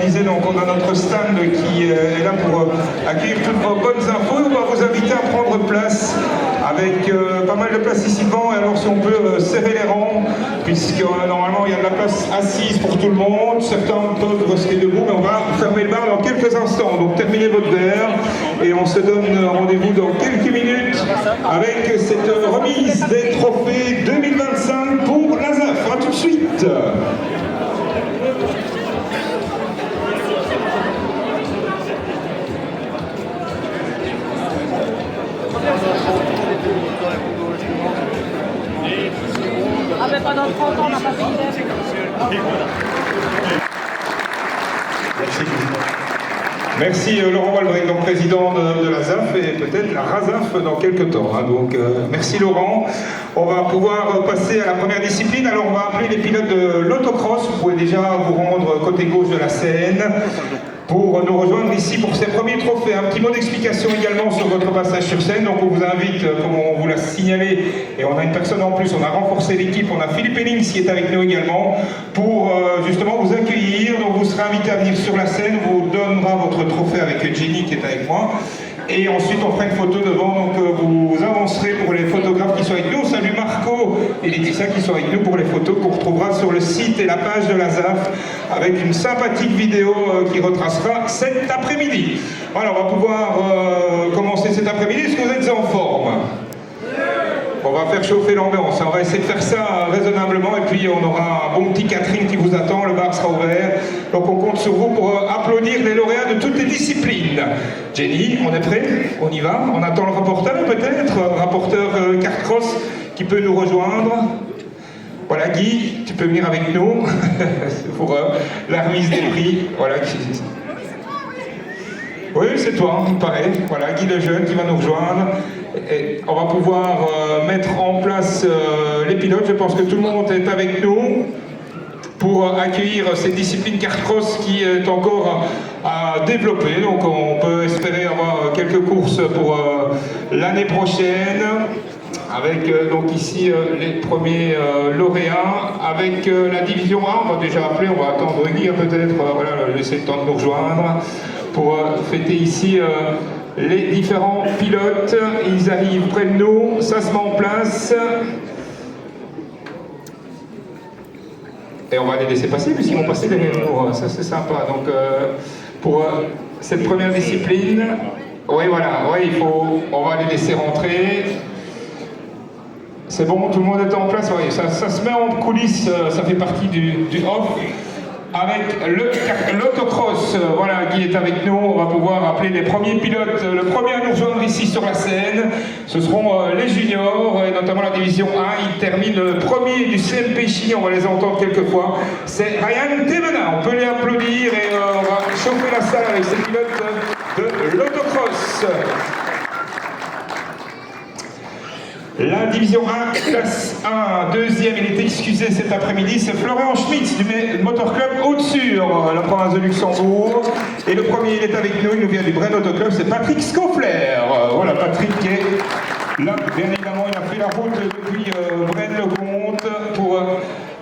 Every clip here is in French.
disais, donc on a notre stand qui est là pour accueillir toutes vos bonnes infos. On va vous inviter à prendre place avec pas mal de places ici devant. Et alors si on peut serrer les rangs, puisque normalement il y a de la place assise pour tout le monde. Certains peuvent rester debout, mais on va fermer le bar dans quelques instants. Donc terminez votre verre et on se donne rendez-vous dans quelques minutes avec cette remise des trophées 2025 pour la ZAF. A tout de suite. Ah ben pendant 30 ans on n'a pas fait d'idée. Merci Laurent Walbrec, donc président de la ZAF et peut-être la RAZAF dans quelques temps. Hein, donc merci Laurent. On va pouvoir passer à la première discipline. Alors on va appeler les pilotes de l'autocross. Vous pouvez déjà vous rendre côté gauche de la scène pour nous rejoindre ici pour ces premiers trophées. Un petit mot d'explication également sur votre passage sur scène. Donc on vous invite, comme on vous l'a signalé, et on a une personne en plus, on a renforcé l'équipe, on a Philippe Hennings qui est avec nous également, pour justement vous accueillir. Donc vous serez invité à venir sur la scène, on vous donnera votre trophée avec Jenny qui est avec moi. Et ensuite on fera une photo devant, donc vous avancerez pour les photographes qui sont avec nous. Salut Marco et Laetitia qui sont avec nous pour les photos qu'on retrouvera sur le site et la page de la ZAF avec une sympathique vidéo qui retracera cet après-midi. Voilà, on va pouvoir commencer cet après-midi. Est-ce que vous êtes en forme ? On va faire chauffer l'ambiance, on va essayer de faire ça raisonnablement et puis on aura un bon petit catering qui vous attend, le bar sera ouvert. Donc on compte sur vous pour applaudir les lauréats de toutes les disciplines. Jenny, on est prêt? On y va? On attend le rapporteur peut-être? Rapporteur kart cross qui peut nous rejoindre. Voilà Guy, tu peux venir avec nous pour la remise des prix. Voilà. Oui, c'est toi, pareil. Voilà, Guy Lejeune qui va nous rejoindre. Et on va pouvoir mettre en place les pilotes. Je pense que tout le monde est avec nous pour accueillir cette discipline kart cross qui est encore à développer. Donc on peut espérer avoir quelques courses pour l'année prochaine. Avec donc ici les premiers lauréats, avec la division 1, on va déjà appeler, on va attendre Guy peut-être, voilà, laisser le temps de nous rejoindre pour fêter ici les différents pilotes. Ils arrivent près de nous, ça se met en place. Et on va les laisser passer puisqu'ils vont passer derrière nous, ça c'est sympa. Donc pour cette première discipline, oui voilà, ouais, on va les laisser rentrer. C'est bon, tout le monde est en place, oui, ça se met en coulisses, ça fait partie du off. Avec l'autocross, voilà, qui est avec nous, on va pouvoir appeler les premiers pilotes. Le premier à nous rejoindre ici sur la scène, ce seront les juniors, et notamment la division 1. Il termine le premier du CMP Chini, on va les entendre quelques fois. C'est Ryan Thévenin, on peut les applaudir et on va chauffer la salle avec ces pilotes de l'autocross. La division 1, classe 1, deuxième, il est excusé cet après-midi, c'est Florian Schmitz du Motor Club au-dessus, la province de Luxembourg. Et le premier, il est avec nous, il nous vient du Bren Auto Club, c'est Patrick Scoffler. Voilà, Patrick qui est là, bien évidemment, il a fait la route depuis Bren-le-Comte pour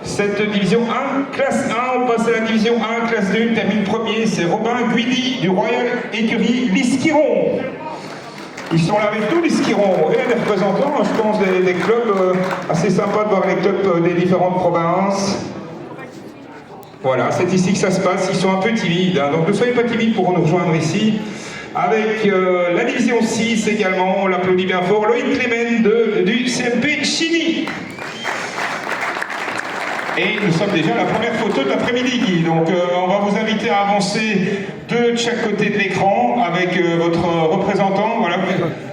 cette division 1, classe 1. On passe à la division 1, classe 2, il termine premier, c'est Robin Guidi du Royal Écurie Lisquiron. Ils sont là avec nous, les skirons, et les représentants, je pense, des clubs assez sympas de voir les clubs des différentes provinces. Voilà, c'est ici que ça se passe, ils sont un peu timides, hein, donc ne soyez pas timides pour nous rejoindre ici. Avec la division 6 également, on l'applaudit bien fort, Loïc Clément du CMP Chini. Et nous sommes déjà à la première photo de l'après-midi, donc on va vous inviter à avancer de chaque côté de l'écran avec votre représentant. Voilà,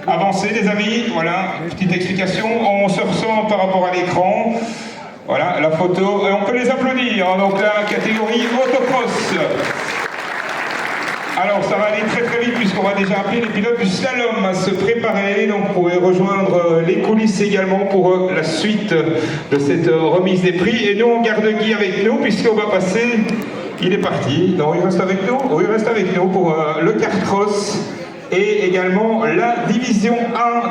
avancez les amis, voilà, petite explication, on se ressent par rapport à l'écran. Voilà, la photo, et on peut les applaudir, hein, donc la catégorie autocross. Alors ça va aller très très vite puisqu'on va déjà appeler les pilotes du slalom à se préparer, donc vous pouvez rejoindre les coulisses également pour la suite de cette remise des prix. Et nous on garde Guy avec nous puisqu'on va passer, il est parti, non il reste avec nous, oui il reste avec nous pour le kart cross. et également la division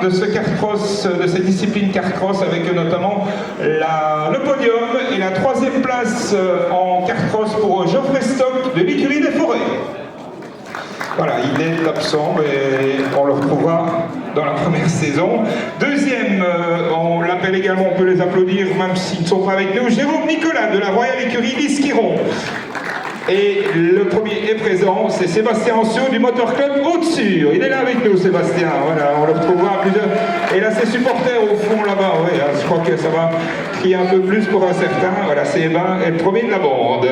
1 de ce carcross, de cette discipline carcross, avec notamment le podium et la 3e place en carcross pour Geoffrey Stock de l'écurie des Forêts. Voilà, il est absent, mais on le retrouvera dans la première saison. Deuxième, on l'appelle également, on peut les applaudir même s'ils ne sont pas avec nous, Jérôme Nicolas de la Royale Écurie l'Isquiron. Et le premier est présent, c'est Sébastien Ancio du Motor Club Haute-Sur. Il est là avec nous, Sébastien. Voilà, on le retrouvera à plusieurs. Et là, ses supporters au fond là-bas. Oui, je crois que ça va crier un peu plus pour un certain. Voilà, c'est Eva, elle est le premier de la bande.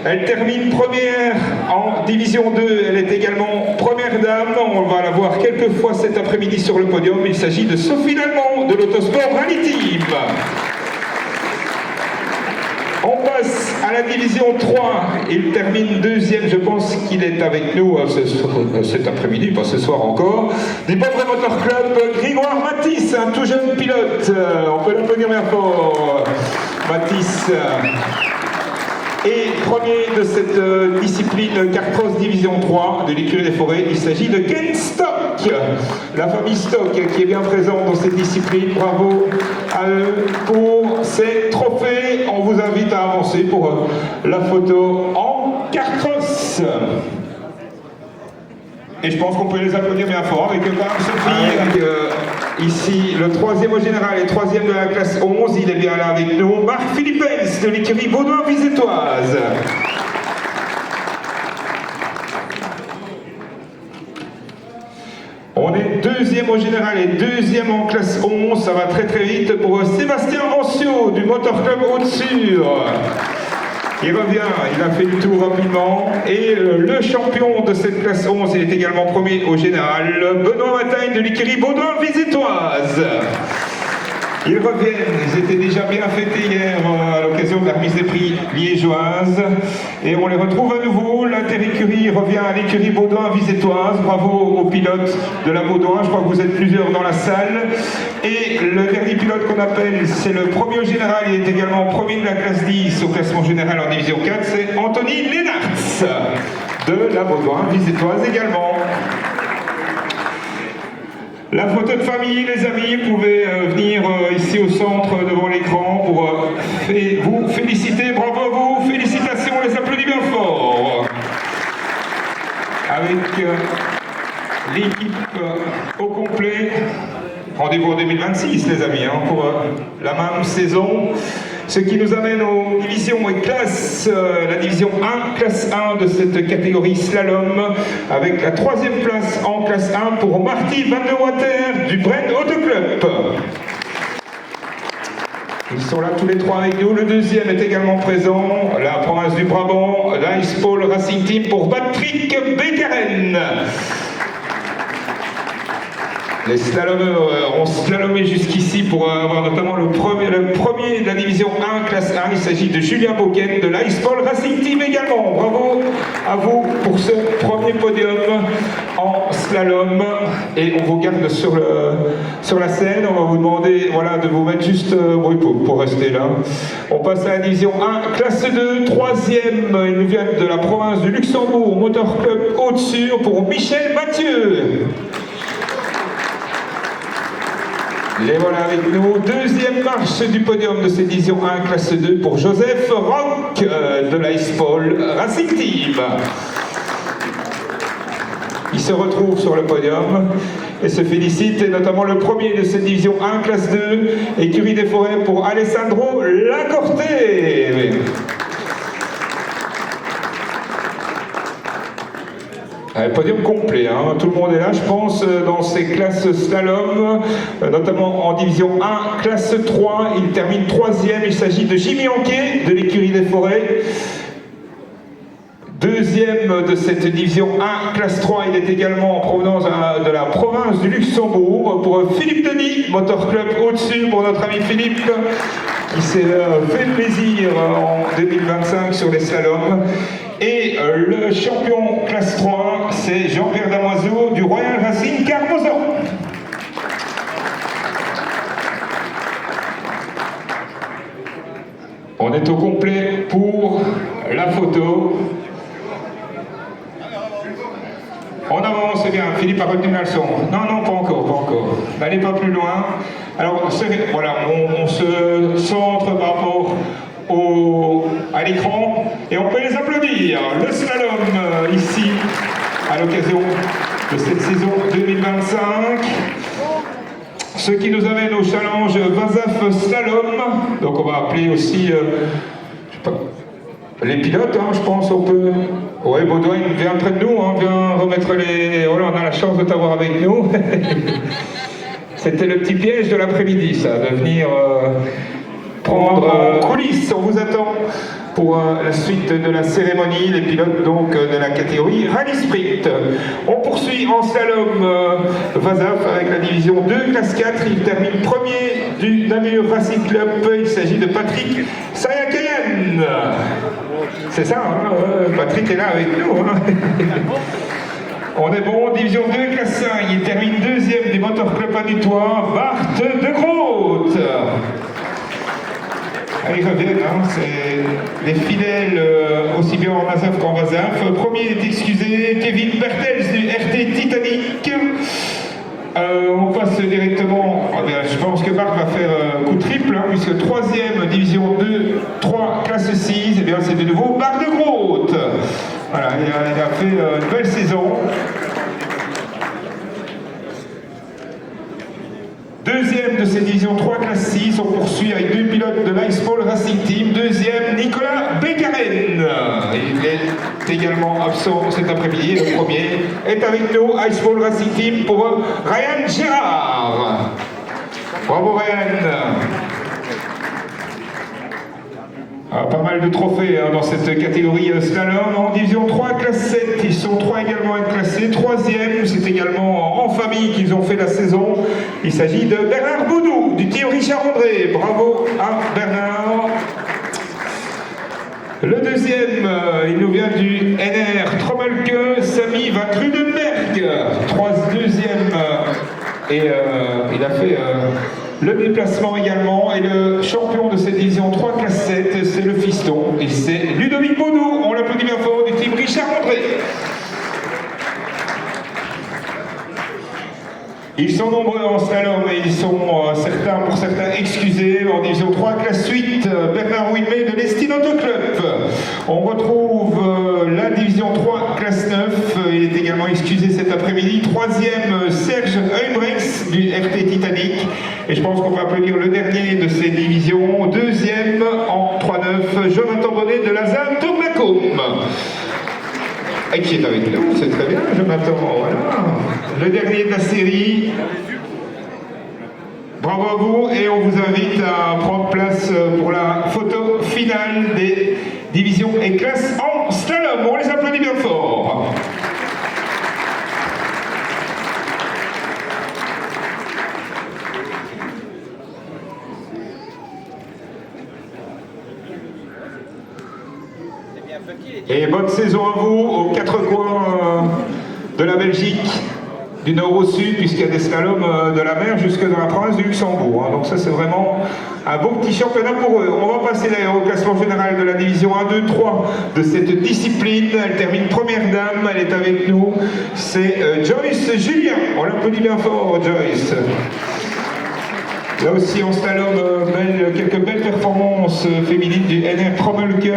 Elle termine première en division 2. Elle est également première dame. On va la voir quelques fois cet après-midi sur le podium. Il s'agit de Sophie Lallemand de l'Autosport Rally Team. On passe à la division 3, il termine deuxième, je pense qu'il est avec nous cet après-midi, pas ce soir encore. Du Pauvre Motor Club, Grégoire Matisse, un tout jeune pilote, on peut l'applaudir bien fort, Matisse. Et premier de cette discipline Carcross Division 3 de l'écurie des Forêts, il s'agit de Ken Stock, la famille Stock qui est bien présente dans cette discipline. Bravo à eux pour ces trophées. On vous invite à avancer pour la photo en Carcross. Et je pense qu'on peut les applaudir bien fort avec Sophie, avec ici le 3e au général et 3e de la classe 11. Il est bien là avec nous. Marc Philippens de l'écurie Baudouin-Vizetoise. On est 2e au général et 2e en classe 11. Ça va très très vite pour Sébastien Ancio du Motor Club Haute-Sur. Il revient, il a fait le tour rapidement. Et le champion de cette classe 11, il est également premier au général, Benoît Matagne de l'écurie Baudouin-Vizetoise. Ils reviennent, ils étaient déjà bien fêtés hier à l'occasion de la remise des prix liégeoise. Et on les retrouve à nouveau. L'inter-écurie revient à l'écurie Baudouin-Vizetoise. Bravo aux pilotes de la Baudouin, je crois que vous êtes plusieurs dans la salle. Et le dernier pilote qu'on appelle, c'est le premier au général, il est également premier de la classe 10 au classement général en division 4, c'est Anthony Lénartz de la Baudouin-Vizetoise également. La photo de famille, les amis, vous pouvez venir ici au centre devant l'écran pour vous féliciter. Bravo à vous, félicitations, on les applaudit bien fort. Avec l'équipe au complet. Rendez-vous en 2026, les amis, pour la même saison. Ce qui nous amène aux divisions et classes, la division 1, classe 1 de cette catégorie slalom, avec la 3e place en classe 1 pour Marty Van der Water du Brent Auto Club. Ils sont là tous les trois avec nous. Le 2e est également présent, la province du Brabant, l'Ice Paul Racing Team pour Patrick Beckeren. Les slalomeurs ont slalomé jusqu'ici pour avoir notamment le premier de la division 1, classe 1. Il s'agit de Julien Boquen de l'Ice Paul Racing Team également. Bravo à vous pour ce premier podium en slalom. Et on vous garde sur la scène. On va vous demander de vous mettre juste pour rester là. On passe à la division 1, classe 2, 3e. Ils nous viennent de la province du Luxembourg, Motor Club Haute-Sur pour Michel Mathieu. Les voilà avec nous. 2e marche du podium de cette division 1, classe 2 pour Joseph Rock de l'Ice Paul Racing Team. Il se retrouve sur le podium et se félicite, et notamment le premier de cette division 1, classe 2, écurie des Forêts pour Alessandro Lacorte. Podium complet, tout le monde est là, je pense, dans ces classes slalom, notamment en division 1, classe 3, il termine 3e, il s'agit de Jimmy Anquet de l'écurie des Forêts. 2e de cette division 1, classe 3, il est également en provenance de la province du Luxembourg pour Philippe Denis, Motor Club Haute-Sur pour notre ami Philippe, qui s'est fait plaisir en 2025 sur les slaloms. Et le champion classe 3, c'est Jean-Pierre Damoiseau du Royal Racing Carmozan. On est au complet pour la photo. On avance. bien, Philippe a retenu la leçon. Non, non, pas encore, pas encore. N'allez pas plus loin. Alors, voilà, on se centre par rapport à l'écran et on peut les applaudir. Le slalom ici, à l'occasion de cette saison 2025. Ce qui nous amène au challenge Vazaf Slalom. Donc on va appeler aussi je sais pas, les pilotes, hein, je pense on peut... Ouais, Baudouin vient près de nous, hein, vient remettre les... Voilà, on a la chance de t'avoir avec nous. C'était le petit piège de l'après-midi, ça, de venir prendre en coulisses. On vous attend pour la suite de la cérémonie, les pilotes donc de la catégorie Rallye Sprint. On poursuit en slalom Vazaf avec la division 2, classe 4. Il termine premier du Namur Racing Club. Il s'agit de Patrick Sayakayan. C'est ça, hein, Patrick est là avec nous. Hein. On est bon, division 2, classe 5. Il termine deuxième du Motor Club Anutois, Bart de Groot. Allez, reviennent, hein, c'est les fidèles aussi bien en Vazaf qu'en Vazaf. Premier est excusé, Kevin Bertels du RT Titanic. On passe directement, je pense que Bart va faire coup triple, hein, puisque troisième, division 2, 3, classe 6, et bien c'est de nouveau Bart de Groot. Voilà, il a fait une belle saison. Deuxième de cette division 3, classe 6, on poursuit avec deux pilotes de l'Iceball Racing Team. Deuxième, Nicolas Beckaren. Il est également absent cet après-midi. Le premier est avec nous, Iceball Racing Team, pour Ryan Gérard. Bravo Ryan. Pas mal de trophées hein, dans cette catégorie slalom. En division 3, classe 7, ils sont 3 également à être classés. Troisième, c'est également en famille qu'ils ont fait la saison. Il s'agit de Bernard Boudou, du team Richard André. Bravo à Bernard. Le deuxième, il nous vient du NR Trommelke, Sami Van Rudenberg. Deuxième, et il a fait... le déplacement également, et le champion de cette division 3 classe 7, c'est le fiston, et c'est Ludovic Baudou, on l'applaudit bien fort, du team Richard André. Ils sont nombreux en slalom et ils sont pour certains excusés. En division 3 classe 8, Bernard Ouimet de l'Estin Auto Club. On retrouve la division 3 classe 9, il est également excusé cet après-midi. Troisième, Serge Heubrechts du RT Titanic. Et je pense qu'on va applaudir le dernier de ces divisions. Deuxième en 3-9, Jonathan Bonnet de la ZAN Tournacom. Et qui est avec nous, c'est très bien, Jonathan, voilà. Le dernier de la série. Bravo à vous, et on vous invite à prendre place pour la photo finale des divisions et classes en slalom. On les applaudit bien fort. Et bonne saison à vous, aux quatre coins de la Belgique, du nord au sud, puisqu'il y a des slaloms de la mer jusque dans la province du Luxembourg. Donc ça, c'est vraiment un beau petit championnat pour eux. On va passer d'ailleurs au classement général de la division 1, 2, 3 de cette discipline. Elle termine première dame, elle est avec nous. C'est Joyce Julien. On l'applaudit bien fort, Joyce. Là aussi, en slalom, quelques belles performances féminines du NR Trommelke.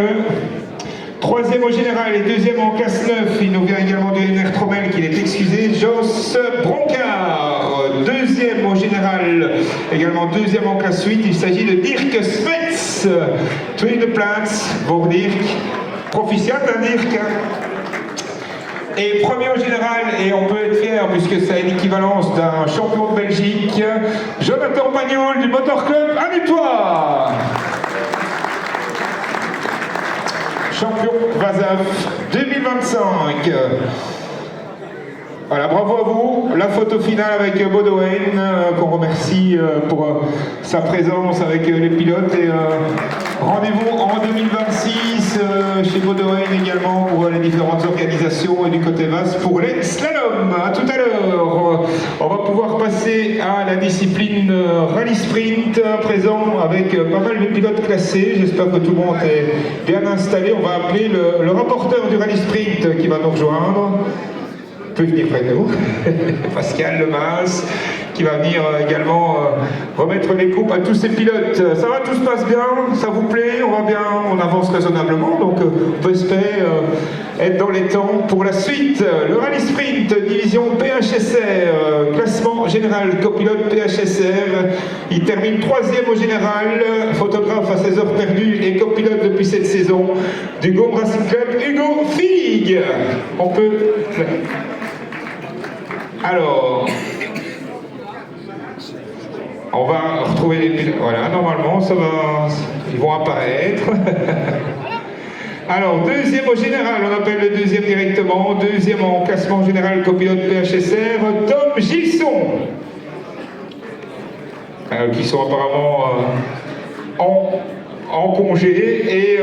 Troisième au général et deuxième en classe 9, il nous vient également du NR Trommel qu'il est excusé, Jos Broncard. Deuxième au général, également deuxième en classe 8, il s'agit de Dirk Smets, Twin de Plants, pour Dirk, proficiat à Dirk. Et premier au général, et on peut être fier puisque ça a l'équivalence d'un champion de Belgique, Jonathan Pagnol du Motor Club Anutois. Champion Vazaf 2025. Voilà, bravo à vous. La photo finale avec Baudouin, qu'on remercie pour sa présence avec les pilotes. Et rendez-vous en 2026 chez Baudouin également pour les différentes organisations et du côté VAS pour les slaloms. À tout à l'heure. On va pouvoir passer à la discipline Rallye Sprint à présent avec pas mal de pilotes classés. J'espère que tout le monde est bien installé. On va appeler le rapporteur du Rallye Sprint qui va nous rejoindre. peut venir près de nous. Pascal Lemas, qui va venir également remettre les coupes à tous ces pilotes. Ça va, tout se passe bien? Ça vous plaît? On va bien, on avance raisonnablement, donc on peut espérer être dans les temps pour la suite. Le rallye sprint, division PHSR, classement général, copilote PHSR. Il termine 3e au général, photographe à 16 heures perdues et copilote depuis cette saison du Gaume Racing Club, Hugo Figue. On peut... Alors... On va retrouver les pilotes. Voilà, normalement, ça va... Ils vont apparaître. Alors, 2e au général, on appelle le 2e directement. 2e en classement général, copilote PHSR, Tom Gilson. Qui sont apparemment en congé. Et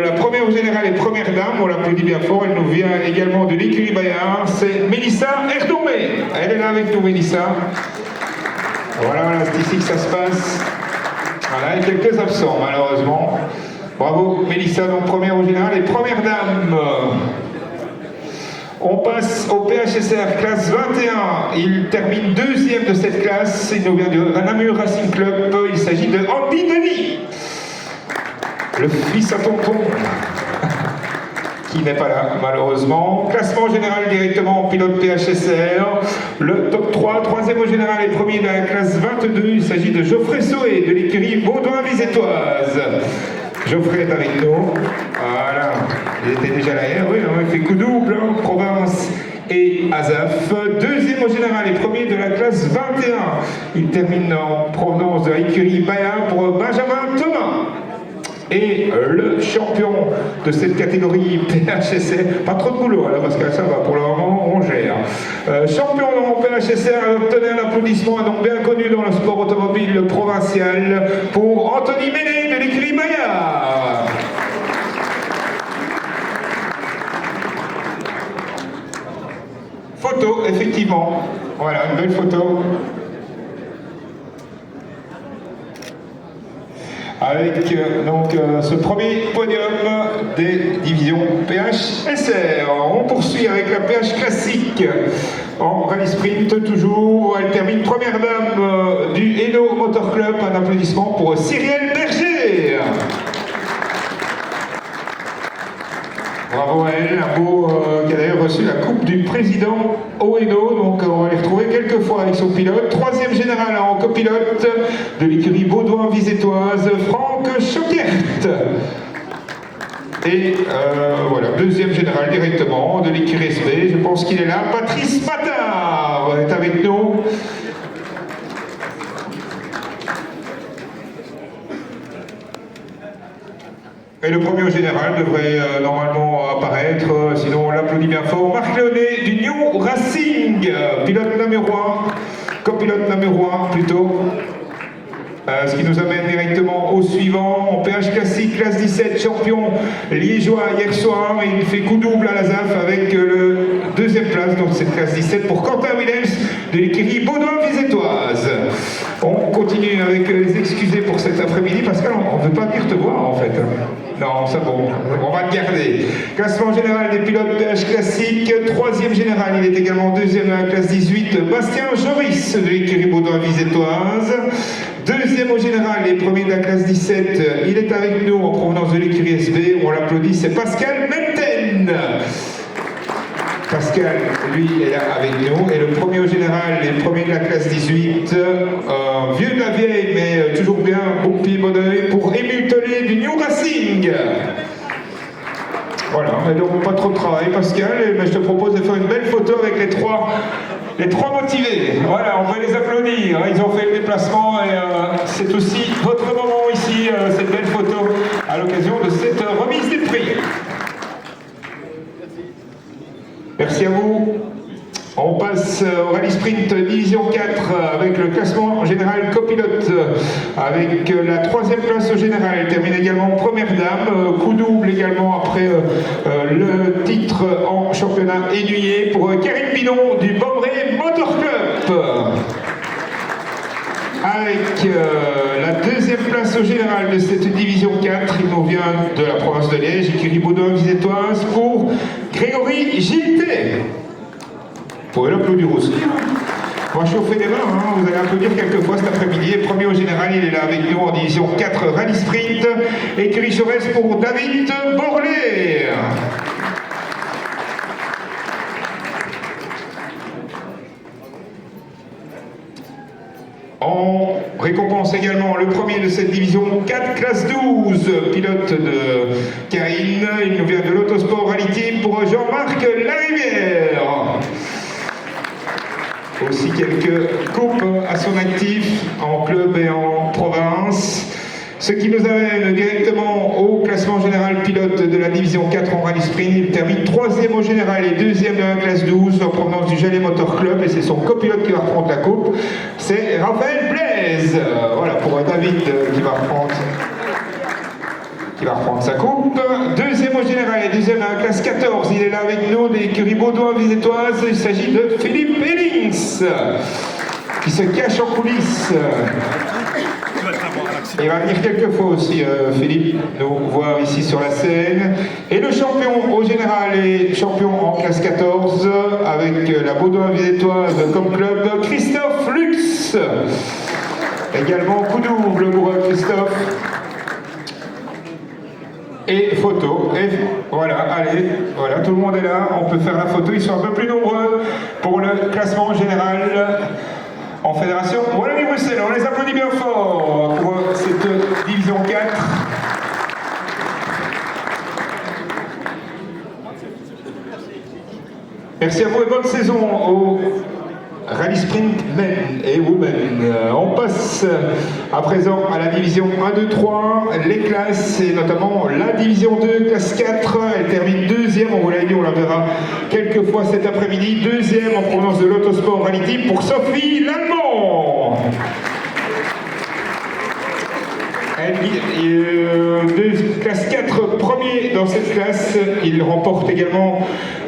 la première au général et première dame, on l'applaudit bien fort, elle nous vient également de l'écurie Bayard, c'est Mélissa Erdomé. Elle est là avec nous, Mélissa. Voilà, c'est ici que ça se passe. Voilà, et quelques absents, malheureusement. Bravo, Mélissa, donc première au général et première dame. On passe au PHSR, classe 21. Il termine 2e de cette classe. Il nous vient du Namur Racing Club. Il s'agit de Andy Denis, le fils à tonton, qui n'est pas là, malheureusement. Classement général directement en pilote PHSR. Le top 3, 3e au général et premier de la classe 22. Il s'agit de Geoffrey Soé, de l'écurie Baudouin-Vizétoise. Geoffrey est avec nous. Voilà. Il était déjà là hier, oui, il fait coup double, hein, province et Azaf. 2e au général et premier de la classe 21. Il termine en provenance de l'écurie Bayard pour Benjamin Thomas. Et le champion de cette catégorie PHSR, pas trop de boulot alors parce que ça va, pour le moment on gère. Champion en PHSR, obtenez un applaudissement, un nom bien connu dans le sport automobile provincial pour Anthony Méné de l'écurie Bayard. Photo, effectivement. Voilà, une belle photo. Avec donc ce premier podium des divisions PHSR. On poursuit avec la PH classique en rallye sprint toujours. Elle termine première dame du Hainaut Motor Club. Un applaudissement pour Cyrielle Berger. Bravo à elle, un beau qui a d'ailleurs reçu la coupe du président au Hainaut, donc on va les retrouver quelques fois avec son pilote. 3e général en copilote de l'écurie Baudouin-Vizétoise, Franck Choquert. Et voilà, 2e général directement de l'écurie SB, je pense qu'il est là, Patrice Patard est avec nous. Et le premier au général devrait normalement apparaître, sinon on l'applaudit bien fort. Marc Léonet du New Racing, pilote namurois, copilote namurois plutôt. Ce qui nous amène directement au suivant, en PH classique, classe 17, champion liégeois hier soir. Il fait coup double à la ZAF avec le 2e place, donc cette classe 17 pour Quentin Williams de l'écurie Baudouin-Vizétoise. On continue avec les excusés pour cet après-midi parce qu'on ne veut pas venir te voir en fait. Non, c'est bon, on va te garder. Classement général des pilotes PH classique, 3e général, il est également 2e dans la classe 18, Bastien Joris de l'écurie Baudouin-Vizétoise. 2e au général et premier de la classe 17, il est avec nous en provenance de l'écurie SB, on l'applaudit, c'est Pascal Menten. Pascal, lui, est là avec nous. Et le premier au général, et le premier de la classe 18, vieux de la vieille, mais toujours bien, bon pied, bon oeil, pour Émile Tollet du New Racing. Voilà, mais donc pas trop de travail, Pascal, mais je te propose de faire une belle photo avec les trois motivés. Voilà, on va les applaudir. Ils ont fait le déplacement et c'est aussi votre moment ici, cette belle photo, à l'occasion de cette remise des prix. Merci à vous. On passe au rallye sprint division 4 avec le classement général copilote avec la 3e place au général. Elle termine également première dame. Coup double également après le titre en championnat aiguillé pour Karine Bidon du Bombré Motor Club. Avec la 2e place au général de cette division 4, il nous vient de la province de Liège, écurie Baudouin-Vizétoise pour Grégory Gilté. pouvez l'applaudir aussi. On va chauffer les mains, hein. Vous allez applaudir quelques fois cet après-midi. Premier au général, il est là avec nous en division 4 Rallye Sprint. Écurie Jaurès pour David Borlet. On récompense également le premier de cette division 4, classe 12, pilote de Karine. Il nous vient de l'Autosport Rally Team pour Jean-Marc Larivière. Aussi quelques coupes à son actif en club et en province. Ce qui nous amène directement au classement général pilote de la division 4 en rallye sprint. Il termine 3e au général et 2e de la classe 12 en provenance du Jalais Motor Club, et c'est son copilote qui va reprendre la coupe. C'est Raphaël Blaise. Voilà pour David qui va reprendre sa coupe. 2e au général et 2e de la classe 14. Il est là avec nous des écuries Baudoin-Visétoise. Il s'agit de Philippe Ellings qui se cache en coulisses. Il va venir quelques fois aussi, Philippe, nous voir ici sur la scène. Et le champion au général et champion en classe 14 avec la Baudoin-Visétoise comme club, Christophe Lux. Également coup double pour Christophe. Et photo. Et voilà, allez, voilà, tout le monde est là. On peut faire la photo. Ils sont un peu plus nombreux pour le classement général. En fédération Wallonie-Bruxelles, on les applaudit bien fort pour cette division 4. Merci à vous et bonne saison au Rallye Sprint Men et Women. On passe à présent à la division 1, 2, 3, les classes, et notamment la division 2, classe 4. Elle termine 2e, on vous l'a dit, on la verra quelques fois cet après-midi. 2e en provenance de l'Autosport Rally Team pour Sophie Lallemand. Classe 4, premier dans cette classe. Il remporte également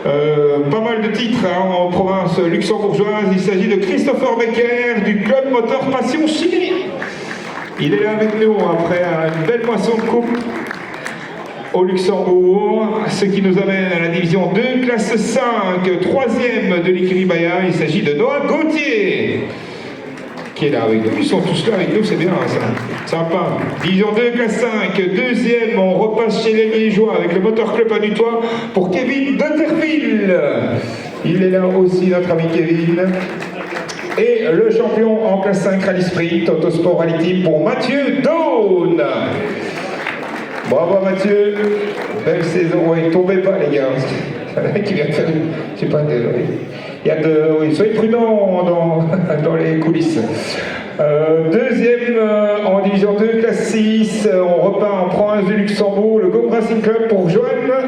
pas mal de titres en province luxembourgeoise. Il s'agit de Christopher Becker du club moteur Passion Chimie. Il est là avec nous après une belle moisson de coupe au Luxembourg, ce qui nous amène à la division 2, classe 5, 3e de l'écurie Bayard. Il s'agit de Noah Gauthier qui est là avec nous. Ils sont tous là avec nous, c'est bien ça. Sympa. Division 2, classe 5, 2e, on repasse chez les Liégeois avec le Motor Club Anutois pour Kevin Dutterville. Il est là aussi, notre ami Kevin. Et le champion en classe 5 Rallye Sprint, Autosport Rally Team pour Mathieu Daune. Bravo Mathieu. Belle saison. Oui, tombez pas les gars. Qui vient de faire une... Je sais pas, il y a de... Oui, soyez prudents dans les coulisses. 2e en division 2, classe 6, on repart en province du Luxembourg, le Gaume Racing Club pour Johan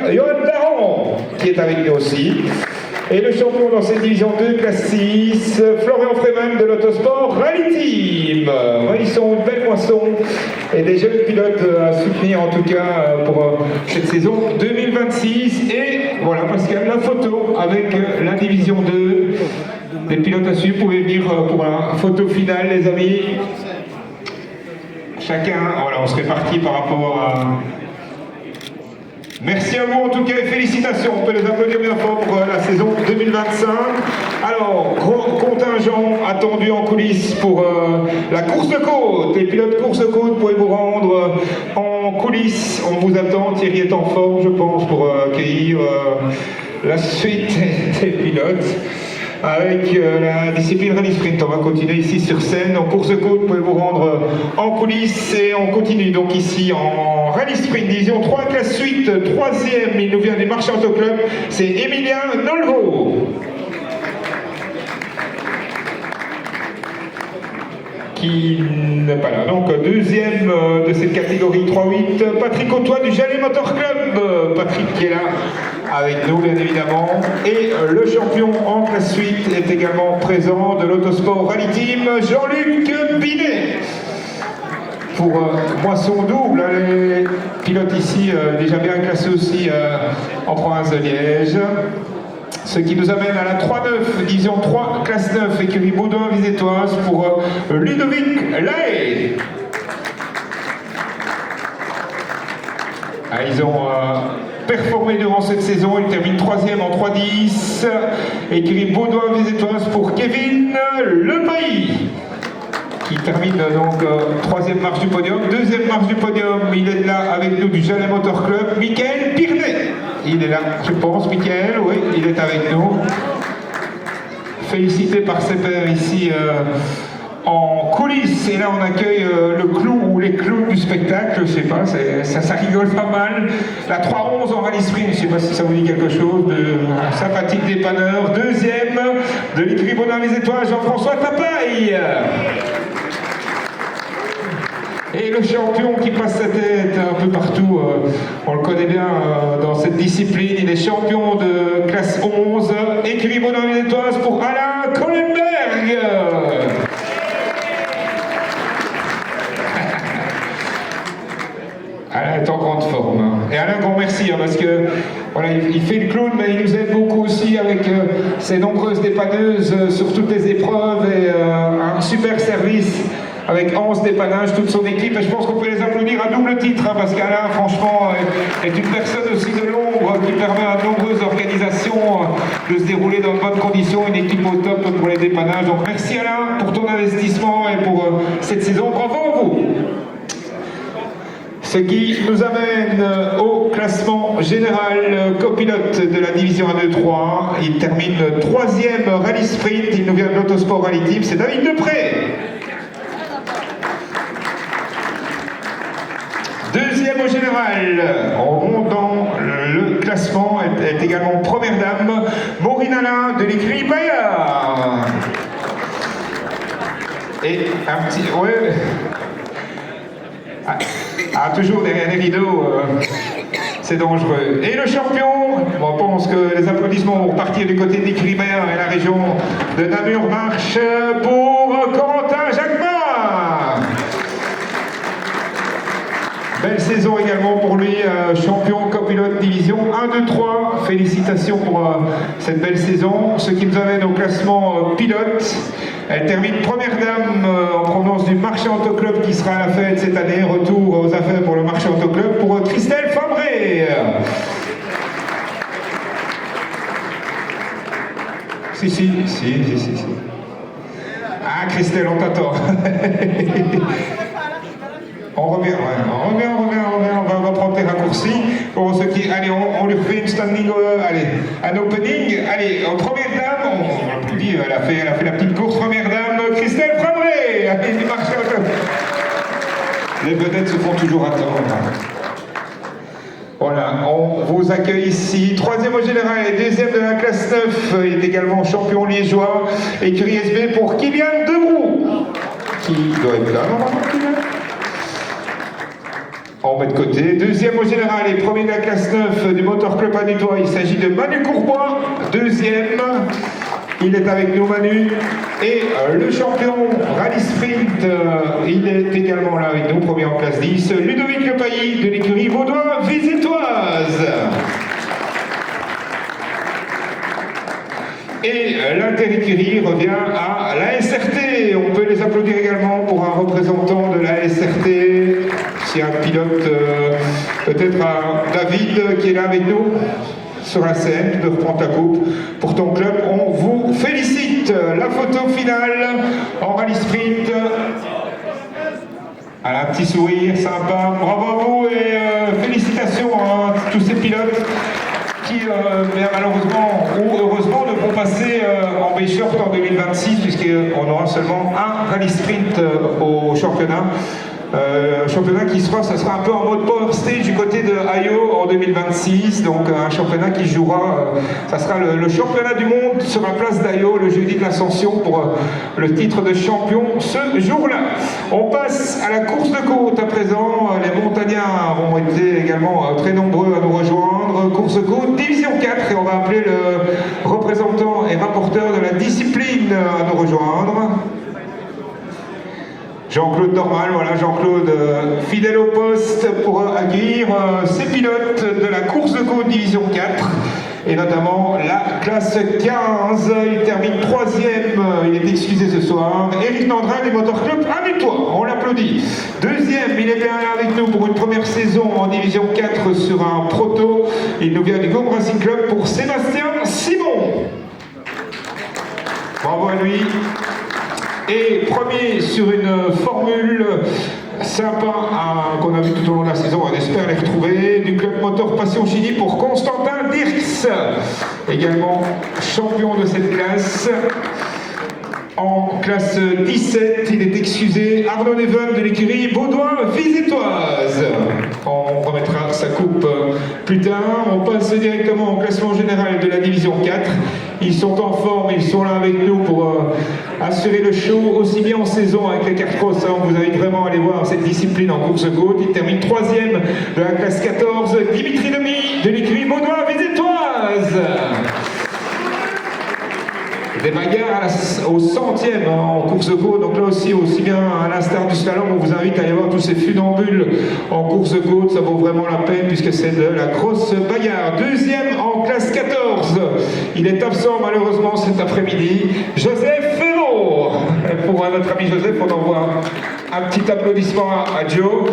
Daron, qui est avec nous aussi. Et le champion dans cette division 2, classe 6, Florian Freeman de l'Autosport Rally Team. Ils sont une belle moisson et des jeunes pilotes à soutenir en tout cas pour cette saison 2026. Et voilà Pascal, la photo avec la division 2. Des pilotes à suivre, vous pouvez venir pour une photo finale les amis. Chacun, voilà, on se répartit par rapport à... Merci à vous en tout cas et félicitations, on peut les applaudir bien fort pour la saison 2025. Alors, gros contingent attendu en coulisses pour la course de côte. Les pilotes course de côte, pouvez vous rendre en coulisses. On vous attend, Thierry est en forme je pense pour accueillir la suite des pilotes. Avec la discipline Rallye Sprint. On va continuer ici sur scène. En course de côte, vous pouvez vous rendre en coulisses et on continue donc ici en Rallye Sprint, division 3, classe 8, 3e. Il nous vient des Marchands Auto Club. C'est Emilien Nolvo. Qui n'est pas là. Donc, 2e de cette catégorie 3-8, Patrick Autois du Jalais Motor Club. Patrick qui est là avec nous, bien évidemment. Et le champion en classe 8 est également présent de l'Autosport Rally Team, Jean-Luc Binet. Pour moisson double, les pilotes ici déjà bien classés aussi en province de Liège. Ce qui nous amène à la 3-9, division 3, classe 9, écurie Baudoin-Visétoise pour Ludovic Lahaye. Ils ont performé durant cette saison. Il termine 3e en 3-10. Écurie Baudoin-Vézétoise pour Kevin Lepailly, qui termine donc 3e marche du podium. 2e marche du podium, il est là avec nous du Jalais Motor Club, Mickaël Pirnet. Il est là, je pense, Mickaël, oui, il est avec nous. Félicité par ses pairs ici en coulisses. Et là, on accueille le clou ou les clous du spectacle, je sais pas, ça rigole pas mal. La 311 en rallye sprint, je sais pas si ça vous dit quelque chose, de sympathique dépanneur. 2e de l'écurie Baudoin-Vézétoise, Jean-François Tapaille. Et le champion qui passe sa tête un peu partout, on le connaît bien dans cette discipline, il est champion de classe 11, écurie Baudoin-Vézétoise pour Alain Kohlenberg. Alain est en grande forme. Et Alain, grand merci, parce que voilà, il fait le clown, mais il nous aide beaucoup aussi avec ses nombreuses dépanneuses sur toutes les épreuves et un super service avec 11 dépannages, toute son équipe, et je pense qu'on peut les applaudir à double titre, parce qu'Alain, franchement, est une personne aussi de l'ombre qui permet à de nombreuses organisations de se dérouler dans de bonnes conditions, une équipe au top pour les dépannages. Donc merci Alain pour ton investissement et pour cette saison. Bravo à vous! Ce qui nous amène au classement général copilote de la division 1-2-3. Il termine 3e rallye sprint, il nous vient de l'Autosport Rally Team, c'est David Depré. 2e au général, on monte dans le classement, est également première dame, Maureen Alain de l'écurie Bayard. Et un petit... Ouais. Ah, toujours derrière les rideaux, c'est dangereux. Et le champion, on pense que les applaudissements vont repartir du côté de l'écurie Bayard et la région de Namur-Marche pour Corentin Jacquemin. Belle saison également pour lui, champion copilote division 1-2-3. Félicitations pour cette belle saison. Ce qui nous amène au classement pilote. Elle termine première dame en provenance du marché Autoclub qui sera à la fête cette année. Retour aux affaires pour le marché Autoclub pour Christelle Fabré. Si. Ah, Christelle, on t'attend. On revient, on va prendre tes raccourcis. Pour ceux qui, allez, on lui refait une standing, allez, un opening. Allez, première dame, on applaudit, elle a fait la petite course, première dame, Christelle Fabré. Allez, il marche. Les vedettes se font toujours attendre. Voilà, on vous accueille ici. 3e au général et 2e de la classe 9. Il est également champion liégeois. Écurie SB pour Kylian Debroux, qui doit être là normalement, Kylian. On met de côté. 2e au général et 1er de la classe 9 du Motor Club Anutois. Il s'agit de Manu Courbois. 2e. Il est avec nous, Manu. Et le champion rallye sprint, il est également là avec nous, premier en classe 10. Ludovic Lepailly de l'écurie Baudoin-Vézétoise. Et l'inter-écurie revient à la SRT. On peut les applaudir également pour un représentant de la SRT. C'est un pilote, peut-être un David qui est là avec nous sur la scène, de reprendre ta coupe pour ton club. On vous félicite. La photo finale en rallye sprint. Un petit sourire sympa. Bravo à vous et félicitations à tous ces pilotes qui, malheureusement ou heureusement, devront passer en B-Short en 2026, puisqu'on aura seulement un rallye sprint au championnat. Championnat qui ça sera un peu en mode power stage du côté de Ayo en 2026, donc un championnat qui jouera, ça sera le championnat du monde sur la place d'Ayo le jeudi de l'Ascension pour le titre de champion ce jour-là. On passe à la course de côte à présent. Les montagnards ont été également très nombreux à nous rejoindre. Course de côte, division 4, et on va appeler le représentant et rapporteur de la discipline à nous rejoindre. Jean-Claude Normal, voilà, Jean-Claude fidèle au poste pour accueillir ces pilotes de la course de côte division 4. et notamment la classe 15. Il termine 3e, il est excusé ce soir. Éric Nandrin du Motor Club à Nettois, on l'applaudit. 2e, il est bien là avec nous pour une première saison en division 4 sur un proto. Il nous vient du Gaume Racing Club pour Sébastien Simon. Bravo à lui. Et premier sur une formule sympa qu'on a vu tout au long de la saison, on espère les retrouver, du club Motor Passion Chili pour Constantin Dirks, également champion de cette classe. En classe 17, il est excusé Arnaud Neven de l'écurie Baudouin-Vizétoise. On remettra sa coupe plus tard. On passe directement au classement général de la division 4. Ils sont en forme, ils sont là avec nous pour assurer le show, aussi bien en saison avec les cartes cross. On vous invite vraiment à aller voir cette discipline en course-côte. Il termine 3e de la classe 14, Dimitri Demi de l'écurie Baudouin-Vizétoise. Des bagarres au 100e en course de côte, donc là aussi bien à l'instar du slalom, on vous invite à aller voir tous ces funambules en course de côte, ça vaut vraiment la peine puisque c'est de la grosse bagarre. 2e en classe 14, il est absent malheureusement cet après-midi, Joseph Ferro. Pour notre ami Joseph, on envoie un petit applaudissement à Joe.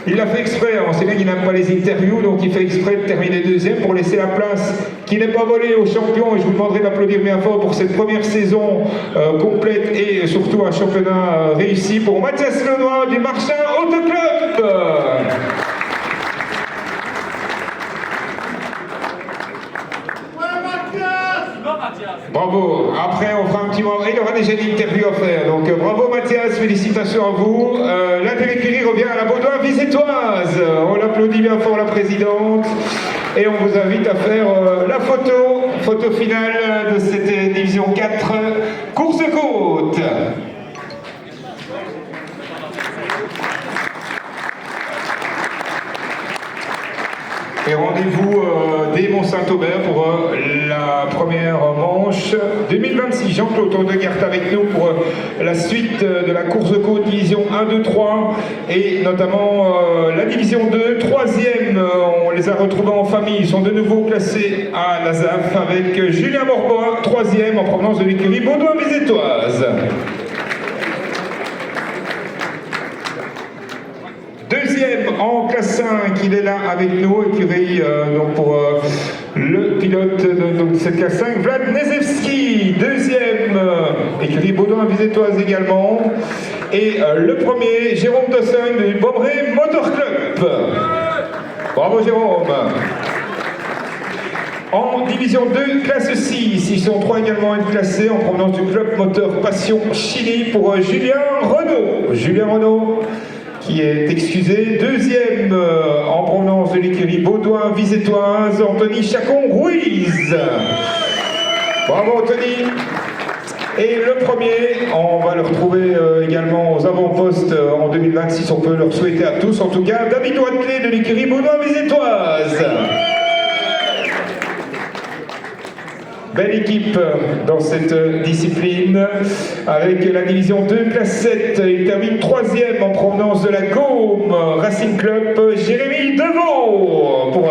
Il l'a fait exprès, on sait bien qu'il n'aime pas les interviews, donc il fait exprès de terminer 2e pour laisser la place qui n'est pas volée aux champions, et je vous demanderai d'applaudir bien fort pour cette première saison complète et surtout un championnat réussi pour Mathias Lenoir du Marchand Auto Club. Bravo. Après, on fera un petit moment. Il aura déjà une interview à faire. Donc, bravo Mathias, félicitations à vous. La télécurie revient à la Baudouin-Vizétoise. On l'applaudit bien fort, la présidente. Et on vous invite à faire la photo finale de cette division 4, course-côte. Et rendez-vous dès Mont-Saint-Aubert pour la première manche 2026. Jean-Claude Tondegart avec nous pour la suite de la course de côte division 1, 2, 3 et notamment la division 2, 3e. On les a retrouvés en famille. Ils sont de nouveau classés à la ZAF avec Julien Morbois, 3e en provenance de l'écurie Baudouin-Vizétoise. 2e en classe 5, il est là avec nous, écurie donc pour le pilote de cette classe 5, Vlad Nezevski. 2e, écurie Baudouin-Vizétoise également. Et le premier, Jérôme Dosson du Bobré Motor Club. Bravo Jérôme. En division 2, classe 6, ils sont 3 également à être classés en provenance du club Moteur Passion Chili pour Julien Renaud. Julien Renaud qui est excusé. 2e en provenance de l'écurie Baudouin-Vizétoise, Anthony Chacon-Ruiz. Bravo Anthony. Et le premier, on va le retrouver également aux avant-postes en 2026, on peut leur souhaiter à tous en tout cas, David Watley de l'écurie Baudouin-Vizétoise. Belle équipe dans cette discipline avec la division 2, classe 7. Il termine 3e en provenance de la Gaume Racing Club, Jérémy Deveau pour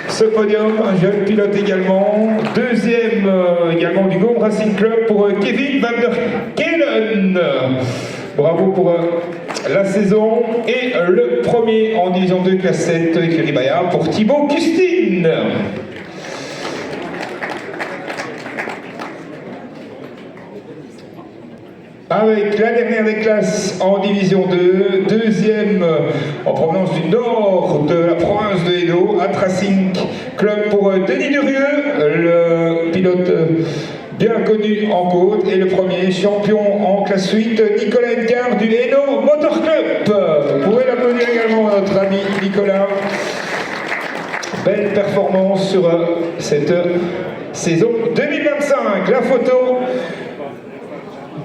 ce podium. Un jeune pilote également. 2e également du Gaume Racing Club pour Kevin van der Kelen. Bravo pour la saison. Et le premier en division 2, classe 7, écurie Bayard pour Thibaut Custine. Avec la dernière des classes en division 2, 2e en provenance du nord de la province de Hainaut, At Racing Club pour Denis Durieux, le pilote bien connu en côte, et le premier champion en classe 8, Nicolas Edgar du Hainaut Motor Club. Vous pouvez l'applaudir également notre ami Nicolas. Belle performance sur cette saison 2025. La photo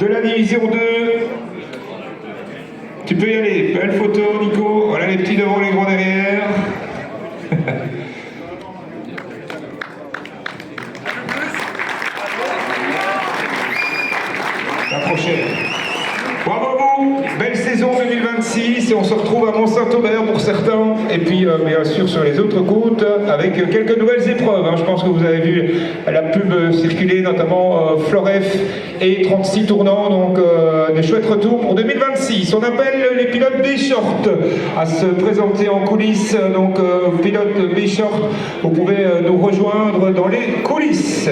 de la division 2. Tu peux y aller. Belle photo, Nico. Voilà les petits devant, les grands derrière. La prochaine. Bravo à vous. Belle saison 2026. 2026 et on se retrouve à Mont-Saint-Aubert pour certains et puis bien sûr sur les autres côtes avec quelques nouvelles épreuves. Je pense que vous avez vu la pub circuler, notamment Floref et 36 tournants, donc des chouettes retours pour 2026. On appelle les pilotes B-Short à se présenter en coulisses. Donc pilote B-Short, vous pouvez nous rejoindre dans les coulisses.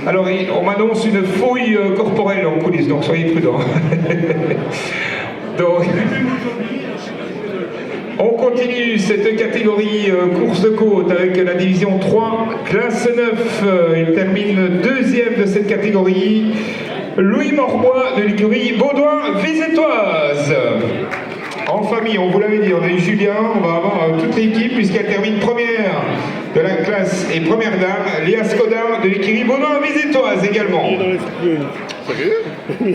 Alors, on m'annonce une fouille corporelle en coulisses, donc soyez prudents. Donc, on continue cette catégorie course de côte avec la division 3, classe 9. Il termine deuxième de cette catégorie. Louis Morbois de l'écurie Baudouin-Vizetoise. En famille, on vous l'avait dit, on a eu Julien, on va avoir toute l'équipe puisqu'elle termine première de la classe et première dame, Léa Scoda de l'écurie Baudouin-Vizetoise également.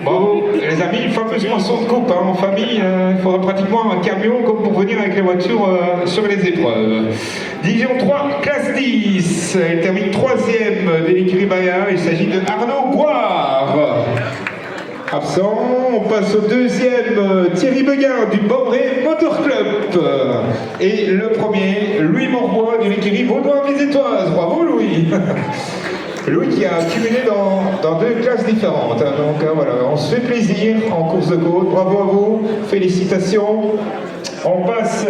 Bravo les amis, fameuse moisson de coupe en famille, il faudra pratiquement un camion comme pour venir avec les voitures sur les épreuves. Division 3, classe 10, elle termine troisième de l'écurie Bayard, il s'agit de Arnaud Gouard. Absent, on passe au deuxième, Thierry Begard du Bombray Motor Club. Et le premier, Louis Morbois de l'écurie Baudouin-Vizetoise. Bravo Louis. Louis qui a cumulé dans deux classes différentes. Donc voilà, on se fait plaisir en course de côte. Bravo à vous, félicitations. On passe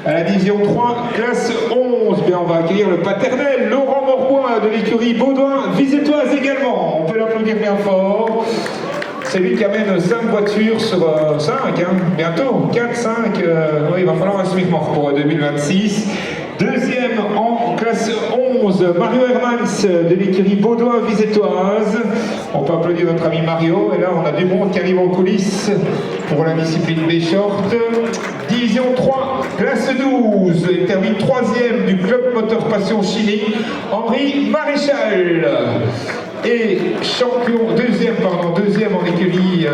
à la division 3, classe 11. Bien, on va accueillir le paternel, Laurent Morbois de l'écurie Baudouin-Vizetoise également. On peut l'applaudir bien fort. C'est lui qui amène 5 voitures sur 5, bientôt, 4, 5, oui, il va falloir un semi-remorque pour 2026. Deuxième en classe 11, Mario Hermans de l'écurie Baudouin-Vizetoise. On peut applaudir notre ami Mario, et là on a du monde qui arrive en coulisses pour la discipline B-Short. Division 3, classe 12, il termine troisième du club moteur Passion Chili, Henri Maréchal. Et champion, deuxième en écurie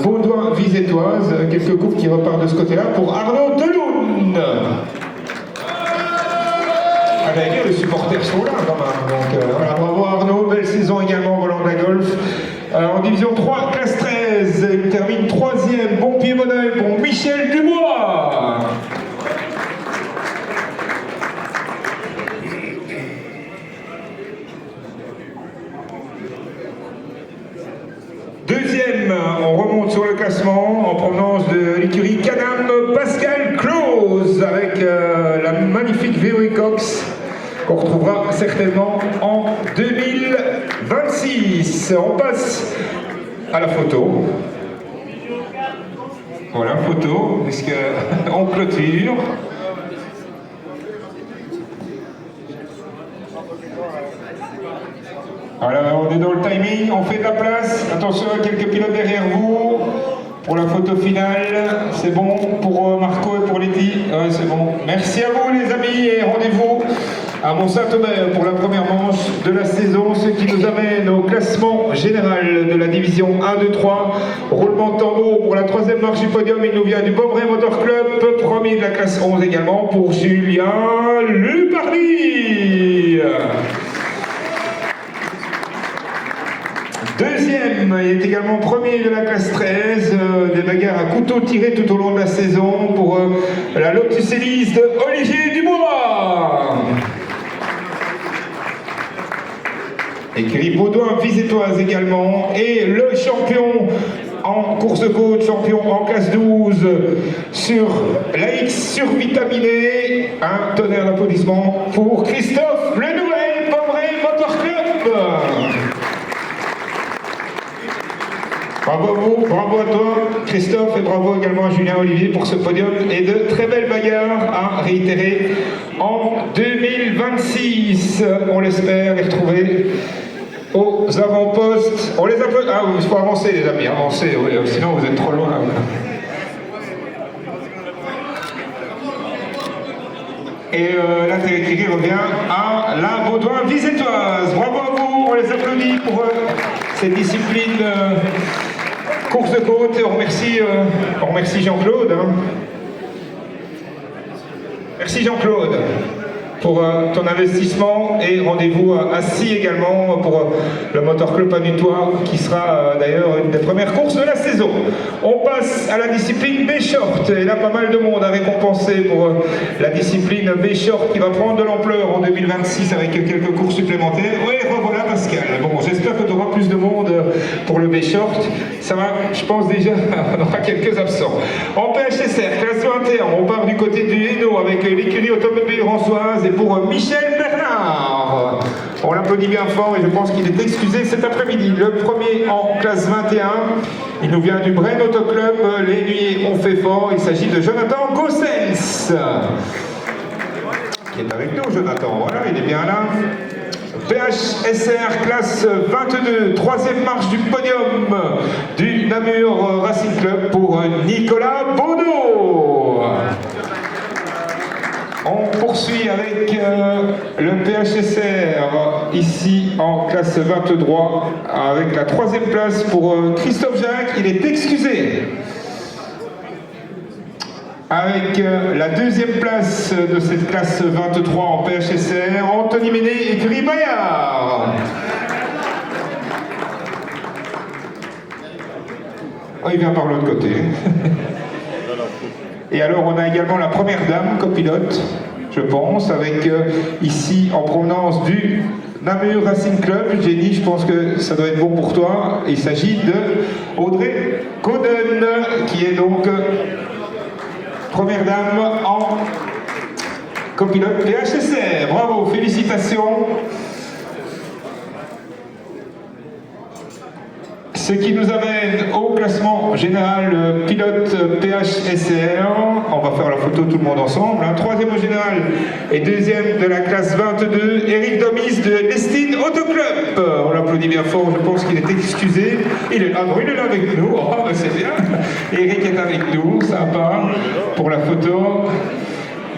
Baudouin-Vizetoise, quelques coupes qui repartent de ce côté-là pour Arnaud Deloun. Les supporters sont là quand même, donc voilà, bravo Arnaud, belle saison également volant de la Golf. En division 3, classe 13, il termine troisième, bon pied bon oeil pour Michel Dubois. Deuxième, on remonte sur le classement en provenance de l'écurie Canam, Pascal Close avec la magnifique VW Cox qu'on retrouvera certainement en 2026. On passe à la photo. Voilà, photo, puisqu'on clôture. Voilà, on est dans le timing, on fait de la place. Attention à quelques pilotes derrière vous. Pour la photo finale, c'est bon pour Marco et pour Letty. Ouais, c'est bon. Merci à vous les amis et rendez-vous à Mont-Saint-Aubert pour la première manche de la saison, ce qui nous amène au classement général de la division 1, 2, 3. Roulement de tambour pour la troisième marche du podium, il nous vient du Bombray Motor Club, premier de la classe 11 également pour Julien Lupardi. Deuxième, il est également premier de la classe 13, des bagarres à couteau tiré tout au long de la saison pour la Lotus Elise de Olivier Dubois. Écurie Baudouin-Vizetoise également, et le champion en course de côte, champion en classe 12 sur la X survitaminée. Un tonnerre d'applaudissements pour Christophe Le Nouvel, Bombray Motor Club. Bravo à vous, bravo à toi Christophe et bravo également à Julien Olivier pour ce podium et de très belles bagarres à réitérer en 2026. On l'espère les retrouver aux avant-postes. On les applaudit. Ah, il faut avancer les amis, avancer, oui, sinon vous êtes trop loin. Et l'intérêt revient à la Baudouin-Vizetoise. Bravo à vous, on les applaudit pour cette discipline course de côte. Et on remercie Jean-Claude. Merci Jean-Claude. pour ton investissement et rendez-vous à Scie également pour le Motor Club Panutois qui sera d'ailleurs une des premières courses de la saison. On passe à la discipline B-Short et là pas mal de monde à récompenser pour la discipline B-Short qui va prendre de l'ampleur en 2026 avec quelques courses supplémentaires. Oui, revoilà Pascal. Bon, j'espère que tu auras plus de monde pour le B-Short. Ça va, je pense déjà, on aura quelques absents. En PHSR, classe 21, on part du côté du Hainaut avec l'écurie automobile rançoise et pour Michel Bernard. On l'applaudit bien fort et je pense qu'il est excusé cet après-midi. Le premier en classe 21, il nous vient du Braine Auto Club, les nuits ont fait fort. Il s'agit de Jonathan Gossens. Qui est avec nous, Jonathan, voilà, il est bien là. PHSR classe 22, troisième marche du podium du Namur Racing Club pour Nicolas Baudot. On poursuit avec le PHSR ici en classe 23 avec la troisième place pour Christophe Jacques, il est excusé. Avec la deuxième place de cette classe 23 en PHSR, Anthony Méné et Thierry Bayard. Oh, il vient par l'autre côté. Et alors on a également la première dame, copilote, je pense, avec ici en provenance du Namur Racing Club. Jenny, je pense que ça doit être bon pour toi. Il s'agit de Audrey Coden, qui est donc première dame en copilote PHSR. Bravo, félicitations. Ce qui nous amène au classement général pilote PHSR. On va faire la photo tout le monde ensemble. Troisième au général et deuxième de la classe 22, Eric Domis de l'Estine Auto Club. On l'applaudit bien fort, je pense qu'il est excusé. Il est là, il est là avec nous. Oh, ben c'est bien. Eric est avec nous, sympa, pour la photo.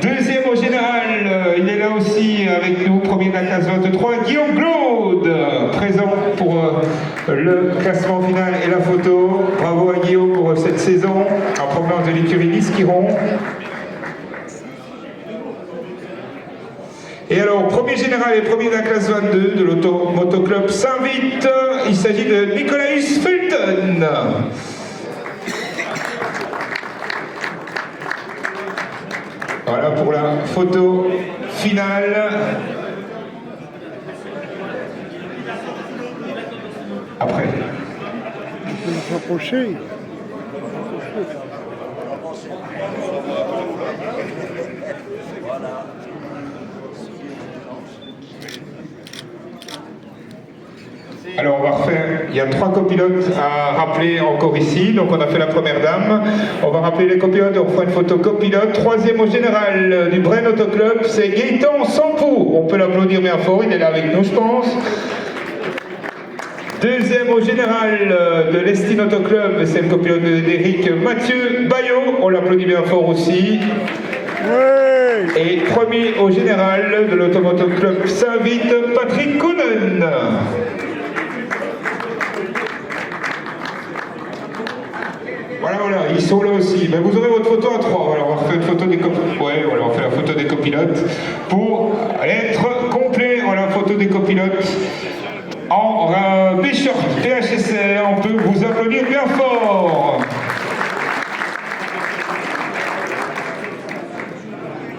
Deuxième au général, il est là aussi avec nous, premier de la classe 23, Guillaume Claude, présent pour le classement final et la photo. Bravo à Guillaume pour cette saison, en provenance de l'écurie Nisquiron. Et alors, premier général et premier de la classe 22 de l'Automotoclub Saint-Vite, il s'agit de Nicolaus Fulton. Voilà pour la photo finale. Après. On peut s'approcher. Alors on va refaire, il y a 3 copilotes à rappeler encore ici, donc on a fait la première dame, on va rappeler les copilotes et on fera une photo copilote. Troisième au général du Braine Auto Club, c'est Gaëtan Sampou, on peut l'applaudir bien fort, il est là avec nous je pense. Deuxième au général de l'Estine Auto Club, c'est le copilote d'Éric Mathieu Bayot, on l'applaudit bien fort aussi. Ouais. Et premier au général de l'Automoto Club Saint-Vite, Patrick Conen. Voilà, voilà, ils sont là aussi. Ben, vous aurez votre photo à 3. Voilà, on va faire une photo des copilotes. Ouais, voilà, on fait la photo des copilotes pour être complet. Voilà, photo des copilotes en B-Short PHSR. On peut vous applaudir bien fort.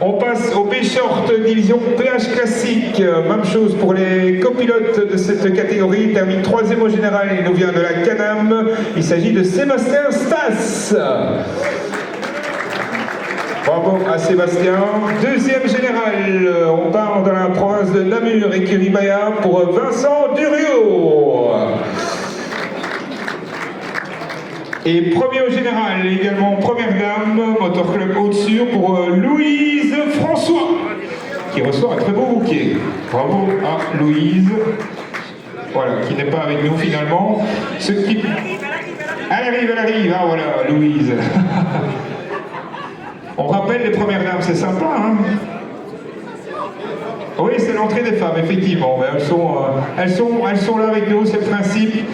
On passe au B-Short division PH classique. Même chose pour les copilotes de cette catégorie. Il termine troisième au général. Il nous vient de la Canam. Il s'agit de Sébastien Stas. Bravo à Sébastien. Deuxième général. On part dans la province de Namur, écurie Bayard, pour Vincent Duriot. Et premier au général, également première dame, Motor Club Haute-Sur pour Louise François, qui reçoit un très beau bouquet. Bravo à Louise, voilà, qui n'est pas avec nous finalement. Elle arrive, ah voilà, Louise. On rappelle les premières dames, c'est sympa, hein? Oui, c'est l'entrée des femmes, effectivement, mais elles sont là avec nous, c'est le principe.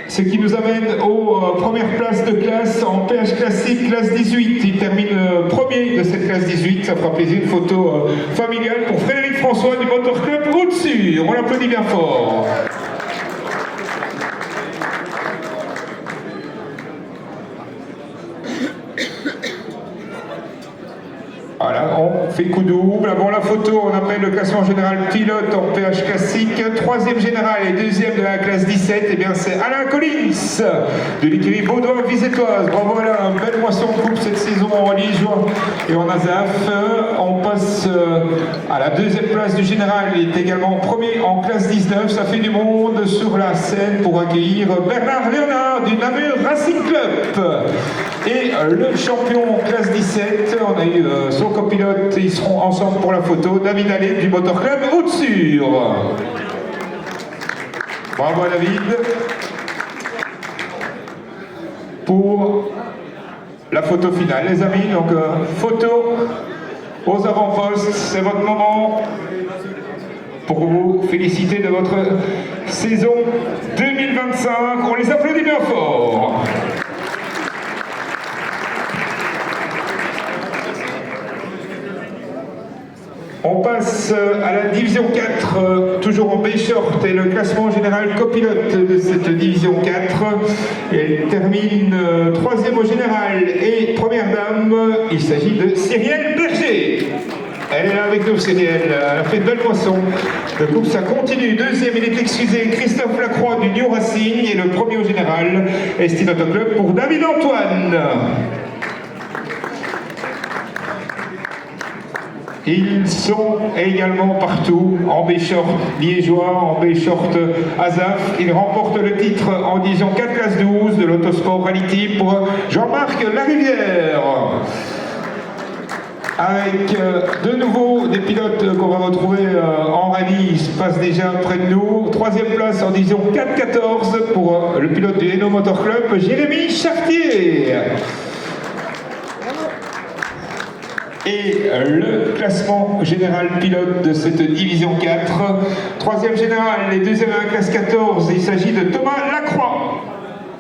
Ce qui nous amène aux premières places de classe en PH classique, classe 18. Il termine premier de cette classe 18. Ça fera plaisir, une photo familiale pour Frédéric François du Motor Club au-dessus. On l'applaudit bien fort. Voilà, on fait coup double. Avant la photo, on appelle le classement général pilote en PH classique. Troisième général et deuxième de la classe 17, et bien c'est Alain Collins de l'écurie Baudouin-Vizetoise. Bravo Alain, belle moisson de coupe cette saison en Liégeois et en Azaf. On passe à la deuxième place du général. Il est également premier en classe 19. Ça fait du monde sur la scène pour accueillir Bernard Léonard du Namur Racing Club. Et le champion en classe 17, on a eu son copilote, ils seront ensemble pour la photo, David Allais du Motor Club au-dessus. Bravo à David. Pour la photo finale, les amis. Donc, photo aux avant-postes, c'est votre moment pour vous féliciter de votre saison 2025. On les applaudit bien fort. On passe à la division 4, toujours en B-short, et le classement général copilote de cette division 4. Elle termine troisième au général et première dame, il s'agit de Cyrielle Berger. Elle est là avec nous, Cyrielle, elle a fait de belles moissons. Le couple, ça continue. Deuxième, il est excusé, Christophe Lacroix du New Racing, et le premier au général, Estime Auto Club pour David Antoine. Ils sont également partout, en B-short liégeois, en B-short Azaf. Ils remportent le titre en division 4 classe 12 de l'Autosport Rally Team pour Jean-Marc Larivière. Avec de nouveau des pilotes qu'on va retrouver en rallye, ils se passent déjà près de nous. Troisième place en division 4-14 pour le pilote du Hainaut Motor Club, Jérémy Chartier. Et le classement général pilote de cette division 4. Troisième général et deuxième à la classe 14, il s'agit de Thomas Lacroix.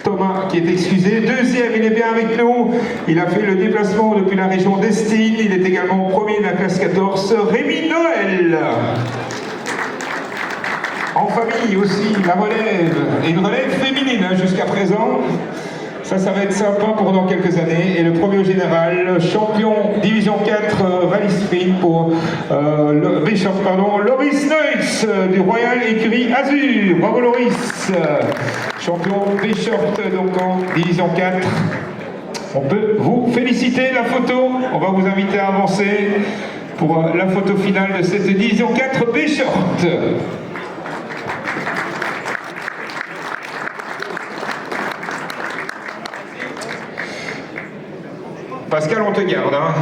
Thomas qui est excusé. Deuxième, il est bien avec nous. Il a fait le déplacement depuis la région d'Estine. Il est également premier de la classe 14. Rémi Noël. En famille aussi, la relève. Et une relève féminine jusqu'à présent. Ça va être sympa pour dans quelques années. Et le premier au général, champion division 4 Rallye Sprint pour Loris Neutz du Royal Écurie Azur. Bravo Loris. Champion B-short donc en division 4. On peut vous féliciter. La photo, on va vous inviter à avancer pour la photo finale de cette division 4 B-short. Pascal, on te garde, hein.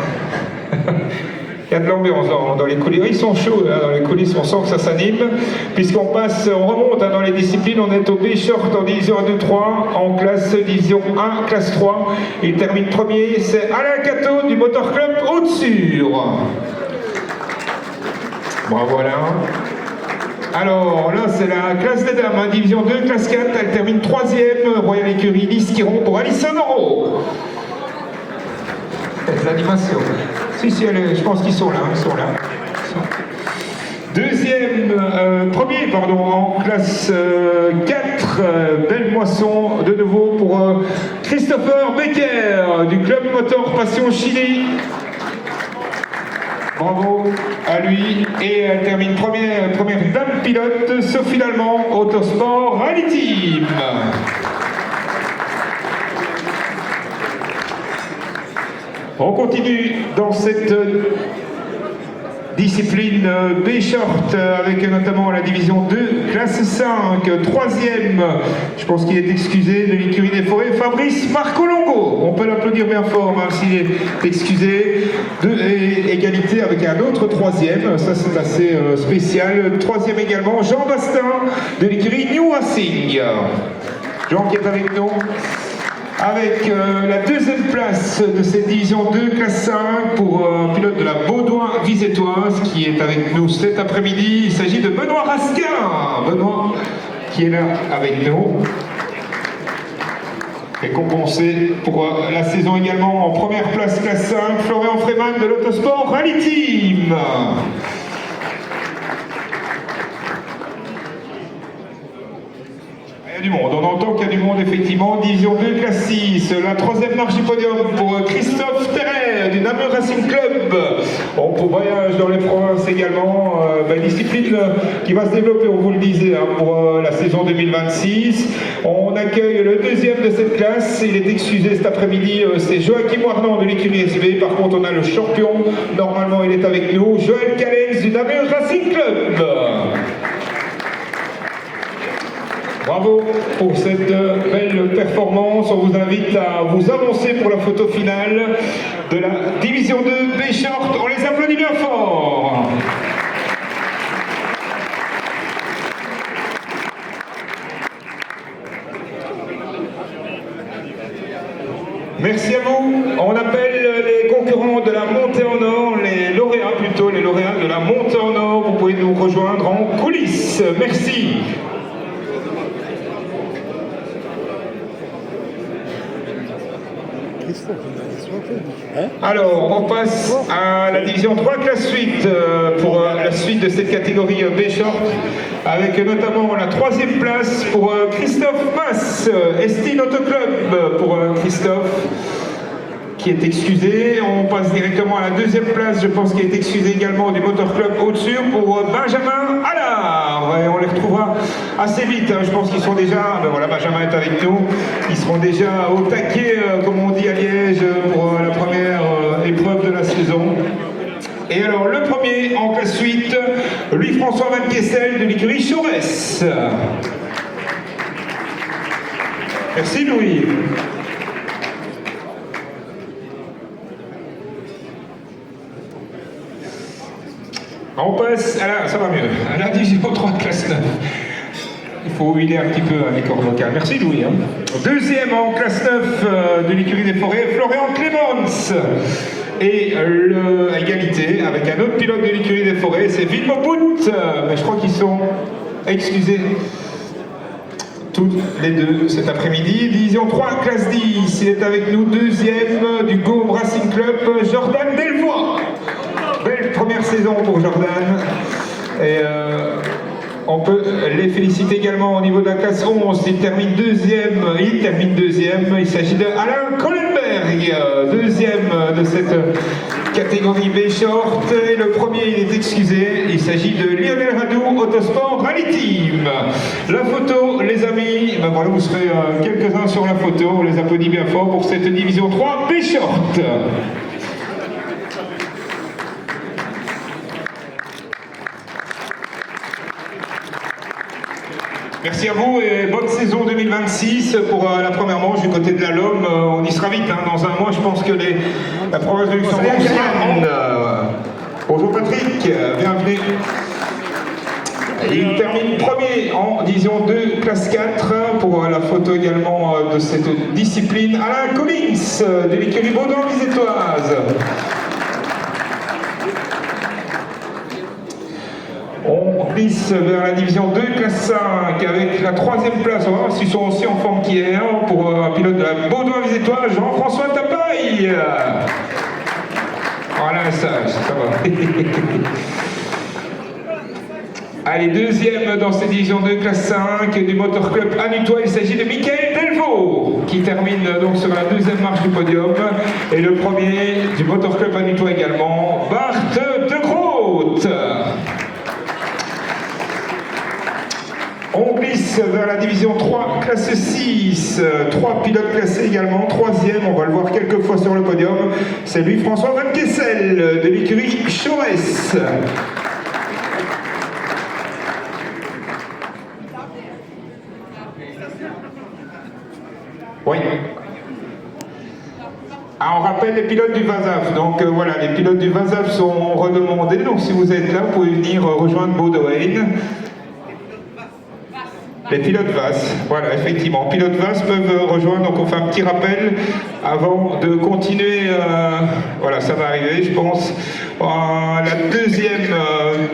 Il y a de l'ambiance dans les coulisses. Ils sont chauds, hein, dans les coulisses, on sent que ça s'anime. Puisqu'on passe, on remonte hein, dans les disciplines, on est au B-short en division 1, 2, 3, en classe division 1, classe 3. Il termine premier, c'est Alain Cateau du Motor Club au-dessus. Bravo Alain. Alors là, c'est la classe des dames, hein, division 2, classe 4. Elle termine troisième, Royal Écurie Nice-Quiron pour Alison Oro. L'animation. Si, je pense qu'ils sont là, ils sont là. Premier, en classe 4, belle moisson de nouveau pour Christopher Becker du Club Motor Passion Chili. Bravo à lui. Et elle termine première dame pilote, Sophie Lallemand, Autosport Rally Team. On continue dans cette discipline B-short avec notamment la division 2, classe 5, troisième, je pense qu'il est excusé, de l'écurie des forêts, Fabrice Marcolongo. On peut l'applaudir bien fort, même s'il est excusé. Égalité avec un autre troisième, ça c'est assez spécial. Troisième également, Jean Bastin de l'écurie New Racing. Jean qui est avec nous. Avec la deuxième place de cette division 2, classe 5, pour un pilote de la Baudouin-Vizetoise qui est avec nous cet après-midi. Il s'agit de Benoît Rasquin. Benoît qui est là avec nous. Récompensé pour la saison également en première place, classe 5, Florian Freeman de l'Autosport Rally Team. Il y a du monde, on entend qu'il y a du monde effectivement. Division 2, classe 6, la troisième marche du podium pour Christophe Terret du Namur Racing Club. On voyage dans les provinces également, discipline qui va se développer, on vous le disait, pour la saison 2026. On accueille le deuxième de cette classe, il est excusé cet après-midi, c'est Joachim Warnan de l'écurie SB. Par contre on a le champion, normalement il est avec nous, Joël Calex du Namur Racing Club. Bravo pour cette belle performance. On vous invite à vous avancer pour la photo finale de la division 2 B-Short. On les applaudit bien fort. Merci à vous. On appelle les concurrents de la montée en or, les lauréats plutôt, les lauréats de la montée en or. Vous pouvez nous rejoindre en coulisses. Merci. Alors, on passe à la division 3 classe 8 pour la suite de cette catégorie B-Short, avec notamment la troisième place pour Christophe Mass, Estine Auto Club pour Christophe, qui est excusé. On passe directement à la deuxième place, je pense qu'il est excusé également du Motor Club au-dessus pour Benjamin Allard. Et on les retrouvera assez vite, hein. Je pense qu'ils sont déjà, ben voilà, Benjamin est avec nous, ils seront déjà au taquet, comme on dit à Liège, pour la première épreuve de la saison. Et alors le premier en classe 8, Louis-François Van Kessel de l'écurie Chorès. Merci Louis. On passe à la, ça va mieux, à la division 3 classe 9. Il faut huiler un petit peu les cordes vocales. Merci Louis. Hein. Deuxième en classe 9 de l'écurie des forêts, Florian Clémence. Et à égalité avec un autre pilote de l'écurie des forêts, c'est Vilmo Bout. Mais je crois qu'ils sont excusés tous les deux cet après-midi. Division 3 classe 10, il est avec nous deuxième du Go Racing Club, Jordan Delvoye. Belle première saison pour Jordan. Et on peut les féliciter également au niveau de la classe 11. Il termine deuxième. Il s'agit de Alain Kohlenberg, deuxième de cette catégorie B-Short. Et le premier, il est excusé. Il s'agit de Lionel Radou, Autosport Rally Team. La photo, les amis. Ben voilà, vous serez quelques-uns sur la photo. On les applaudit bien fort pour cette division 3 B-Short. Merci à vous et bonne saison 2026 pour la première manche du côté de la Lomme. On y sera vite, hein. Dans un mois, je pense que la province de Luxembourg sera. Bonjour Patrick, bienvenue. Il termine premier en division 2, classe 4, pour la photo également de cette discipline. Alain Collins de l'écurie Baudouin-Vizétoise. On glisse vers la division 2, classe 5, avec la troisième place. On va voir s'ils sont aussi en forme qu'hier, pour un pilote de la Baudouin-Vizétoise, Jean-François Tapaille. Voilà un sage, ça va. Allez, deuxième dans cette division 2, classe 5, du Motor Club Anutois. Il s'agit de Michael Delvaux, qui termine donc sur la deuxième marche du podium. Et le premier du Motor Club Anutois également, Bart de Groot. On glisse vers la division 3, classe 6, 3 pilotes classés également, troisième, on va le voir quelques fois sur le podium, c'est Louis-François Van Kessel de l'écurie Chorès. Oui. Ah, on rappelle les pilotes du VASAF, donc voilà, les pilotes du VASAF sont redemandés, donc si vous êtes là, vous pouvez venir rejoindre Baudouin. les pilotes VAS. Voilà, effectivement, pilotes VAS peuvent rejoindre, donc on fait un petit rappel avant de continuer, voilà, ça va arriver, je pense. La deuxième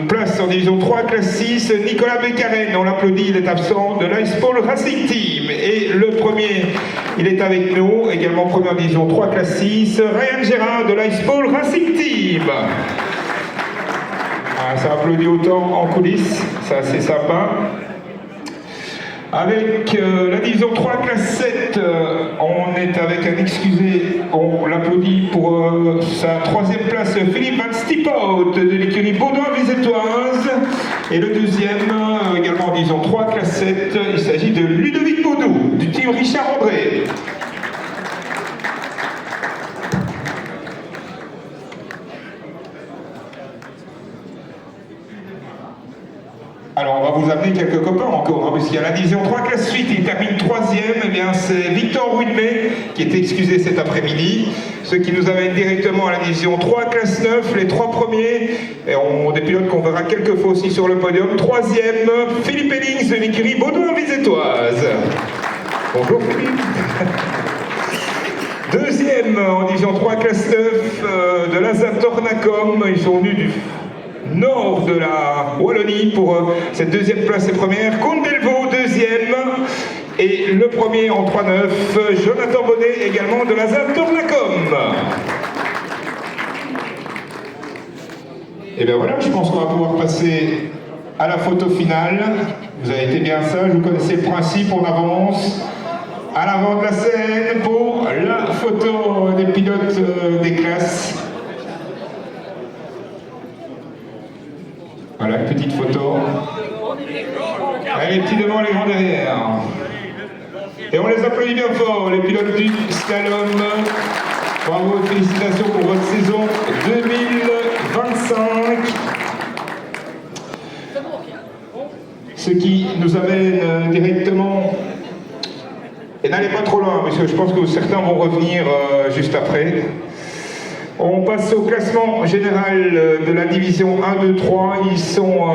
place en division 3, classe 6, Nicolas Beccarène, on l'applaudit, il est absent de l'Icepole Racing Team. Et le premier, il est avec nous, également première division 3, classe 6, Ryan Gérard de l'Icepole Racing Team. Ah, ça applaudit autant en coulisses, ça c'est sympa. Avec la division 3, classe 7, on est avec un excusé, on l'applaudit pour sa troisième place, Philippe Van Stipout de l'écurie Baudouin-Vizetoise. Et le deuxième, également en division 3, classe 7, il s'agit de Ludovic Baudou, du team Richard André. Alors on va vous amener quelques copains encore, hein, puisqu'il y a la division 3 classe 8, il termine 3e, et bien c'est Victor Rouidmet qui est excusé cet après-midi. Ceux qui nous amènent directement à la division 3 classe 9, les 3 premiers, et des pilotes qu'on verra quelques fois aussi sur le podium. 3e, Philippe Hellings de l'écurie Baudouin-Vizetoise. Bonjour Philippe. Deuxième en division 3 classe 9 de l'Azatornacom, ils sont venus du nord de la Wallonie pour cette deuxième place et première. Cône Delvaux, deuxième. Et le premier en 3-9, Jonathan Bonnet, également de l'Azatornacom. Et bien voilà, je pense qu'on va pouvoir passer à la photo finale. Vous avez été bien sages, vous connaissez le principe, on avance à l'avant de la scène pour la photo des pilotes des classes. Voilà, une petite photo. Allez, les petits devant, les grands derrière. Et on les applaudit bien fort, les pilotes du slalom. Bravo, félicitations pour votre saison 2025. Ce qui nous amène directement... Et n'allez pas trop loin, parce que je pense que certains vont revenir juste après. On passe au classement général de la division 1, 2, 3. Ils sont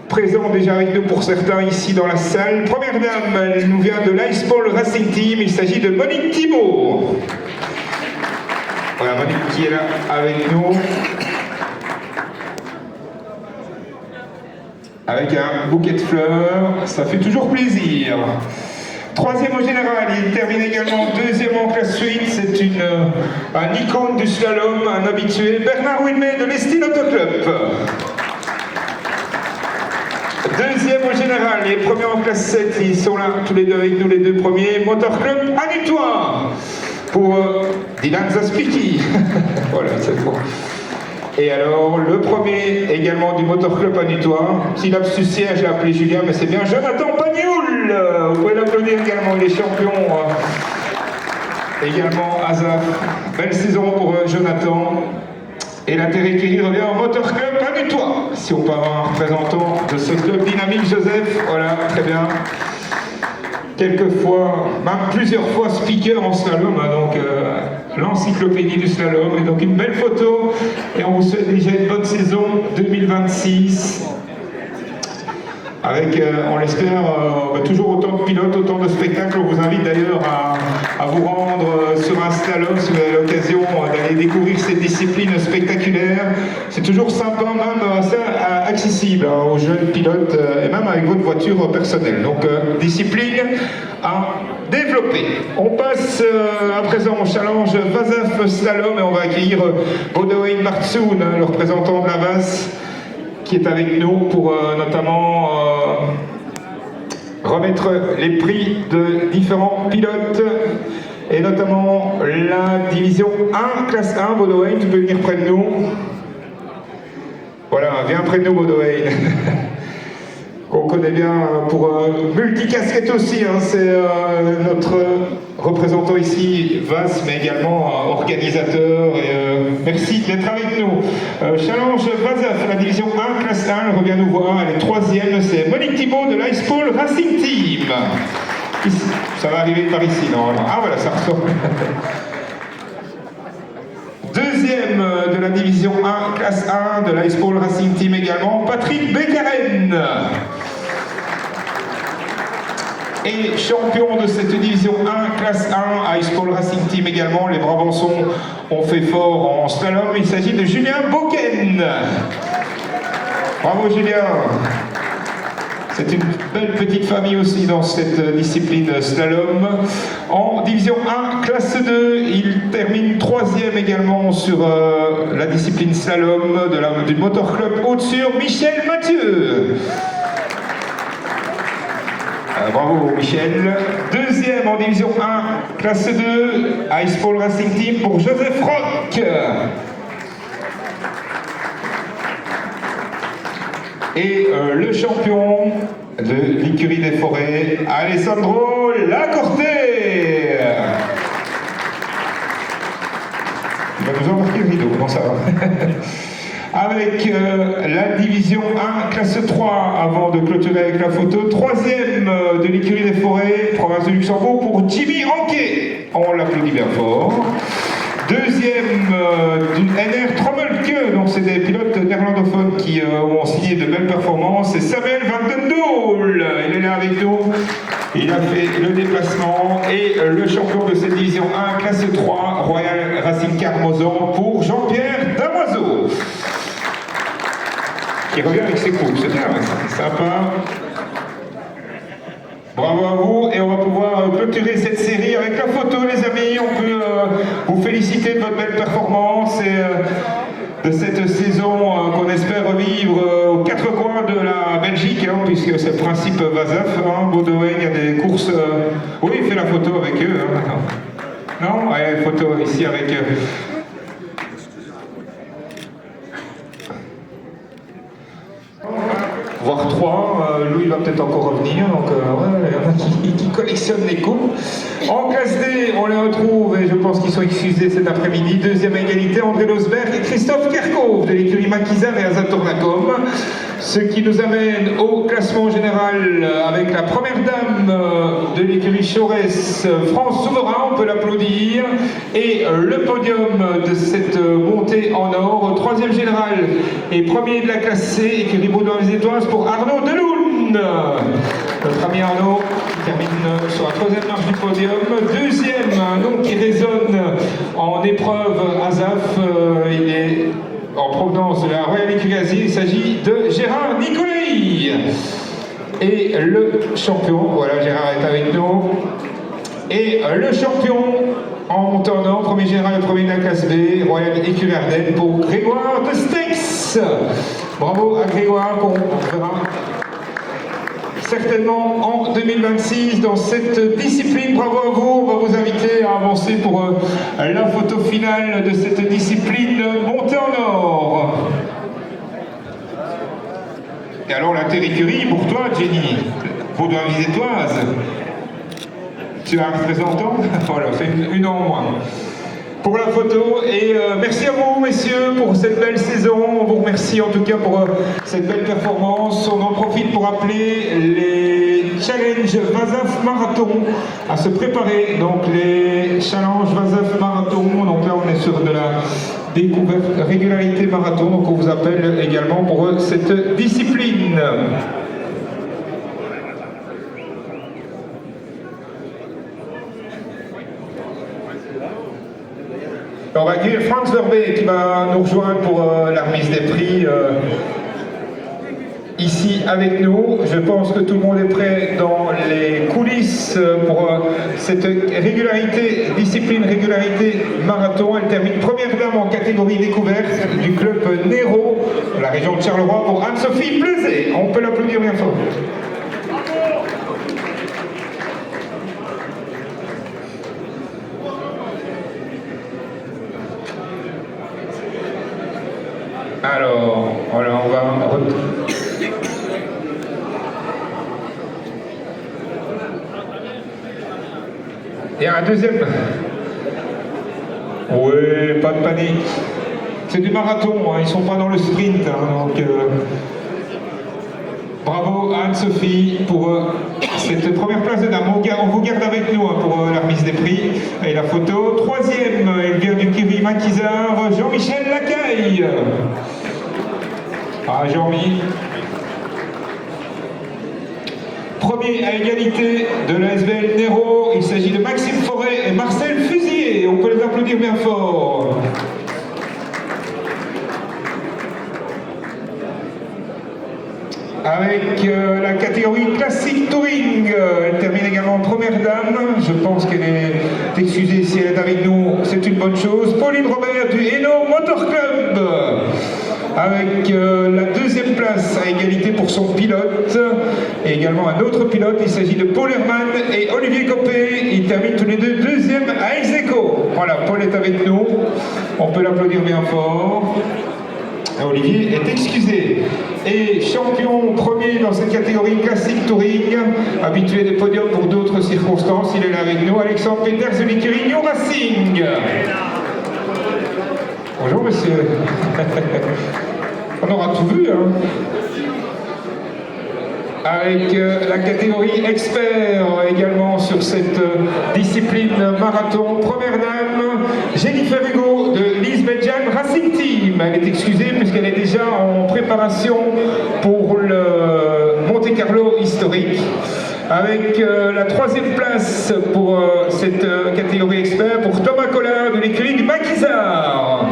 présents déjà avec nous pour certains ici dans la salle. Première dame, elle nous vient de l'Icepole Racing Team. Il s'agit de Monique Thibault. Voilà, Monique qui est là avec nous. Avec un bouquet de fleurs, ça fait toujours plaisir. Troisième au général, il termine également deuxième en classe 8, c'est un icône du slalom, un habitué, Bernard Wilmet de l'Estine Auto Club. Deuxième au général, les premiers en classe 7, ils sont là tous les deux avec nous, les deux premiers, Motor Club Anutois pour Dylan Zaspiki. Voilà, c'est bon. Et alors, le premier également du Motor Club Anutois, petit lapsus siège, j'ai appelé Julien, mais c'est bien Jonathan Pagnoul. Vous pouvez l'applaudir également, il est champion. Également, Azaf. Belle saison pour Jonathan. Et l'intérêt qui revient au Motor Club Anutois. Si on peut avoir un représentant de ce club dynamique, Joseph, voilà, très bien. Quelquefois, même plusieurs fois speaker en slalom, hein, donc l'encyclopédie du slalom, et donc une belle photo, et on vous souhaite déjà une bonne saison 2026, avec, on l'espère, toujours autant de pilotes, autant de spectacles. On vous invite d'ailleurs à vous rendre sur un slalom si vous avez l'occasion d'aller découvrir cette discipline spectaculaire. C'est toujours sympa, même assez accessible hein, aux jeunes pilotes, et même avec votre voiture personnelle. Donc, discipline à développer. On passe à présent au challenge Vazaf Slalom, et on va accueillir Baudouin Martsoun, le représentant de la VAS, qui est avec nous pour notamment remettre les prix de différents pilotes, et notamment la division 1, classe 1, Baudouin, tu peux venir près de nous. Voilà, viens près de nous, Baudouin. Qu'on connaît bien pour multicasquette aussi, hein, c'est notre représentant ici, VAS, mais également organisateur, et merci d'être avec nous. Challenge Vazaf, la division 1, classe 1, elle revient nous voir, elle est troisième, c'est Monique Thibault de l'Icepole Racing Team. Ici, ça va arriver par ici, normalement. Ah voilà, ça ressort. Deuxième de la division 1, classe 1 de l'Icepole Racing Team également, Patrick Beccarène. Et champion de cette division 1, classe 1, Ice Pole Racing Team également. Les Brabançons ont fait fort en slalom. Il s'agit de Julien Boken. Bravo Julien. C'est une belle petite famille aussi dans cette discipline slalom. En division 1, classe 2, il termine 3e également sur la discipline slalom du Motor Club Haute-Sur, Michel Mathieu. Bravo Michel. 2e en division 1, classe 2, Ice Pole Racing Team pour Joseph Roch. Et le champion de l'écurie des forêts, Alessandro Lacorte. Il va nous embarquer le rideau, comment ça va? Avec la division 1, classe 3, avant de clôturer avec la photo. 3e de l'écurie des forêts, province de Luxembourg, pour Jimmy Anquet. On l'applaudit bien fort. 2e du NR Trommelke, donc c'est des pilotes néerlandophones qui ont signé de belles performances. C'est Samuel Van Den Doel, il est là avec nous, il a fait le déplacement. Et le champion de cette division 1, classe 3, Royal Racing Car Mozan pour Jean-Pierre Damoiseau, qui revient avec ses coups, c'est bien, c'est sympa. Bravo à vous, et on va pouvoir clôturer cette série avec la photo, les amis. On peut vous féliciter de votre belle performance et de cette saison qu'on espère revivre aux quatre coins de la Belgique, hein, puisque c'est le principe Vasaf. Baudouin, il y a des courses. Oui, il fait la photo avec eux. Non, allez, photo ici avec voire 3, Louis va peut-être encore revenir, donc ouais, il y en a qui collectionnent les coupes. En classe D, on les retrouve, et je pense qu'ils sont excusés cet après-midi. 2e égalité, André Losberg et Christophe Kerkhoff de l'écurie Maquisard et Azatornacom. Ce qui nous amène au classement général avec la première dame de l'écurie Chorès, France Souverain, on peut l'applaudir, et le podium de cette montée en or. 3e général et premier de la classe C, écurie Baudouin-les-Étoiles pour Arnaud Deloun. Notre ami Arnaud qui termine sur la 3e marche du podium. 2e, un nom qui résonne en épreuve ASAF, il est en provenance de la Royal Écurie Asie, il s'agit de Gérard Nicolai. Et le champion, voilà, Gérard est avec nous. Et le champion en montant en or, premier général et premier de la classe B, Royal Écurie Ardennes pour Grégoire de Stex. Bravo à Grégoire, qu'on verra certainement en 2026 dans cette discipline. Bravo à vous, on va vous inviter à avancer pour la photo finale de cette discipline montée en or. Et alors l'inter-écurie pour toi, Jenny, Baudouin-les-Étoiles, tu as un représentant? Voilà, c'est une en moins. Pour la photo, et merci à vous messieurs pour cette belle saison. On vous remercie en tout cas pour cette belle performance. On en profite pour appeler les challenges Vasaf Marathon à se préparer. Donc les challenges Vasaf Marathon, donc là on est sur de la découverte régularité marathon, donc on vous appelle également pour cette discipline. On va accueillir Franz Verbe qui va nous rejoindre pour la remise des prix ici avec nous. Je pense que tout le monde est prêt dans les coulisses pour cette régularité, discipline régularité marathon. Elle termine première dame en catégorie découverte du club Nero, de la région de Charleroi, pour Anne-Sophie Plezet. On peut l'applaudir bien fort. Alors, voilà, on va... Il y a un deuxième. Oui, pas de panique. C'est du marathon, hein, ils ne sont pas dans le sprint. Hein, donc, bravo à Anne-Sophie pour cette première place de dame. On vous garde avec nous hein, pour la remise des prix et la photo. Troisième, il vient du Kiri Maquisard, Jean-Michel Lacaille. Ah, Jean-Mi. Premier premier à égalité de la SBL Nero. Il s'agit de Maxime Forêt et Marcel Fusier. On peut les applaudir bien fort. Avec la catégorie classique touring, elle termine également en première dame. Je pense qu'elle est excusée si elle est avec nous, c'est une bonne chose. Pauline Robert du Hainaut Motor Club, avec la deuxième place à égalité pour son pilote, et également un autre pilote, il s'agit de Paul Herman et Olivier Copé. Ils terminent tous les deux deuxième à ex-aequo. Voilà, Paul est avec nous, on peut l'applaudir bien fort. Olivier est excusé. Et champion premier dans cette catégorie classique touring, habitué des podiums pour d'autres circonstances, il est là avec nous, Alexandre Peters de l'écurie New Racing. Bonjour monsieur. On aura tout vu, hein. Avec la catégorie expert également sur cette discipline marathon. Première dame, Jennifer Hugo de Lise Belgian Racing Team. Elle est excusée puisqu'elle est déjà en préparation pour le Monte Carlo historique. Avec la troisième place pour cette catégorie expert pour Thomas Collard de l'écurie du Maquisard.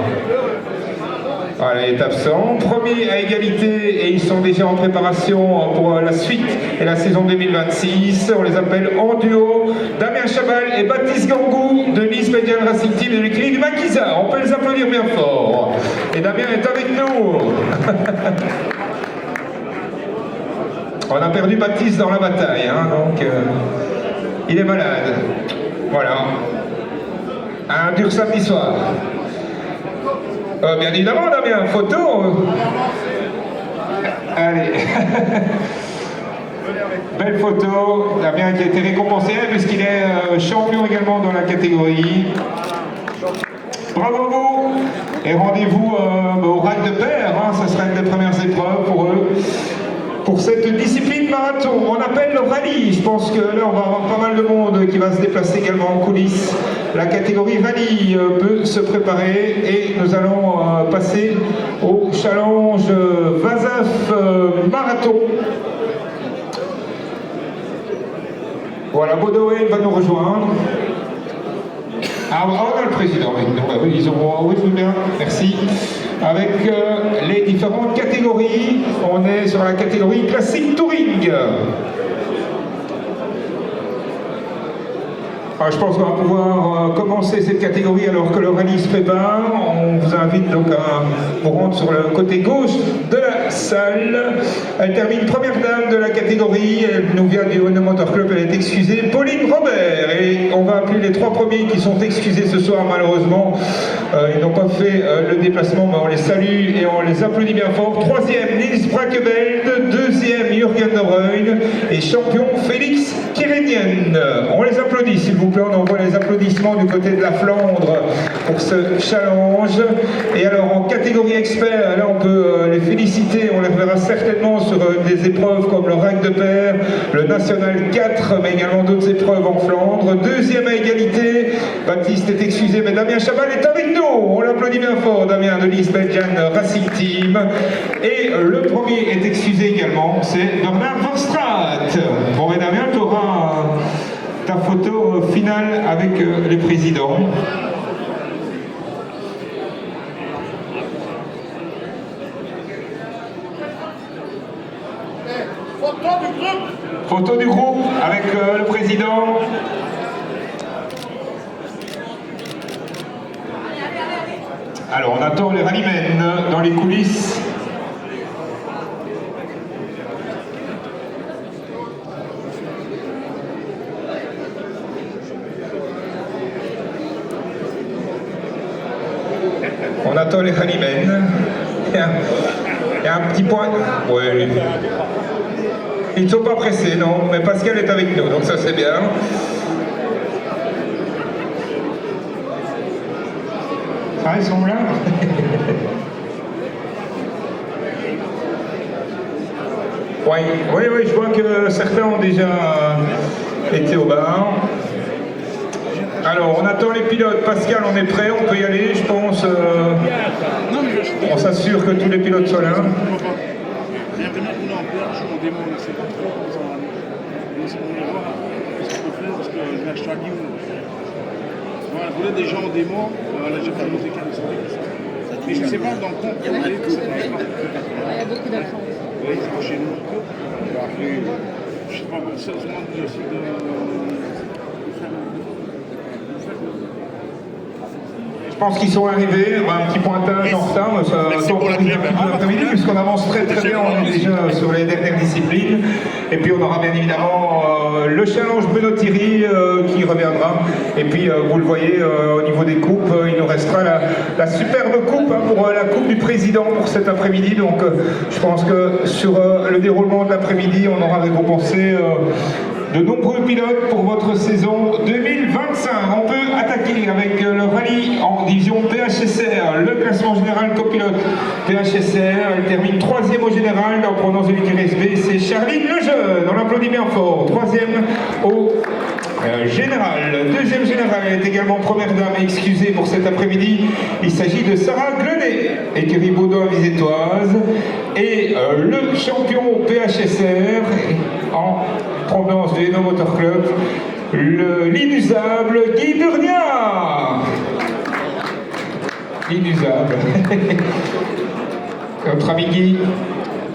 Voilà, il est absent. Premier à égalité et ils sont déjà en préparation pour la suite et la saison 2026. On les appelle en duo Damien Chabal et Baptiste Gangou de Nice Belgian Racing Team et de l'écurie du Maquisard. On peut les applaudir bien fort. Et Damien est avec nous. On a perdu Baptiste dans la bataille, hein, donc il est malade. Voilà. Un dur samedi soir. Bien évidemment, Damien, photo. Allez. Belle photo. Damien qui a été récompensé puisqu'il est champion également dans la catégorie. Bravo à vous. Et rendez-vous au rack de pair. Hein, ça sera une des premières épreuves pour eux. Pour cette discipline marathon, on appelle le rallye. Je pense que là, on va avoir pas mal de monde qui va se déplacer également en coulisses. La catégorie rallye peut se préparer et nous allons passer au challenge Vasaf marathon. Voilà, Baudouin va nous rejoindre. Ah, on a le président avec nous. Ils ont oui, bien, merci. Avec les différentes catégories, on est sur la catégorie classique touring. Alors, je pense qu'on va pouvoir commencer cette catégorie alors que le rallye se prépare. On vous invite donc à vous rendre sur le côté gauche de la salle. Elle termine première dame de la catégorie. Elle nous vient du Hainaut Motor Club. Elle est excusée. Pauline Robert. Et on va appeler les trois premiers qui sont excusés ce soir malheureusement. Ils n'ont pas fait le déplacement, mais on les salue et on les applaudit bien fort. Troisième, Nils Brackeveld. Deuxième, Jürgen de Reun. Et champion, Félix Kirenien. On les applaudit s'il vous plaît. On envoie les applaudissements du côté de la Flandre pour ce challenge. Et alors en catégorie expert, là on peut les féliciter. On les reverra certainement sur des épreuves comme le rack de pair, le National 4, mais également d'autres épreuves en Flandre. Deuxième à égalité, Baptiste est excusé, mais Damien Chabal est avec nous. On l'applaudit bien fort, Damien de Lise Belgian Racing Team. Et le premier est excusé également, c'est Bernard Verstraat. Bon, mais Damien, tu auras ta photo finale avec les présidents. Photo du groupe avec le président. Alors on attend les rallymen dans les coulisses. On attend les rallymen. Il y a un petit point. Ouais. Ils ne sont pas pressés, non, mais Pascal est avec nous, donc ça c'est bien. Ah, ils sont là. Oui, je vois que certains ont déjà été au bar. Alors, on attend les pilotes. Pascal, on est prêt, on peut y aller, je pense. On s'assure que tous les pilotes sont là. c'est pour les voir ce qu'on peut faire, parce que je vais acheter un livre. Voilà, vous êtes des gens en démo, là j'ai pas noté qu'un mais je ne sais pas dans le compte, il y a beaucoup d'enfants. oui, chez nous. Je sais pas, ça demande aussi de faire. Je pense qu'ils sont arrivés, un petit pointage en retard, ça pour la clé, l'après-midi, puisqu'on avance très bien, on est déjà sur les dernières disciplines. Et puis on aura bien évidemment le challenge Benoît Thierry qui reviendra. Et puis vous le voyez au niveau des coupes, il nous restera la superbe coupe pour la Coupe du Président pour cet après-midi. Donc je pense que sur le déroulement de l'après-midi, on aura récompensé de nombreux pilotes pour votre saison 2025. On peut attaquer avec le rallye en division PHSR, le classement général copilote PHSR. Elle termine 3e au général en provenance de l'écurie SB. C'est Charline Lejeune, on l'applaudit bien fort. 3e au général. 2e général, elle est également première dame excusée pour cet après-midi. Il s'agit de Sarah Glenet, écurie Baudouin-Vizétoise. Et le champion PHSR en provenance du Hainaut Motor Club, l'inusable Guy Burnia. L'inusable. Notre ami Guy,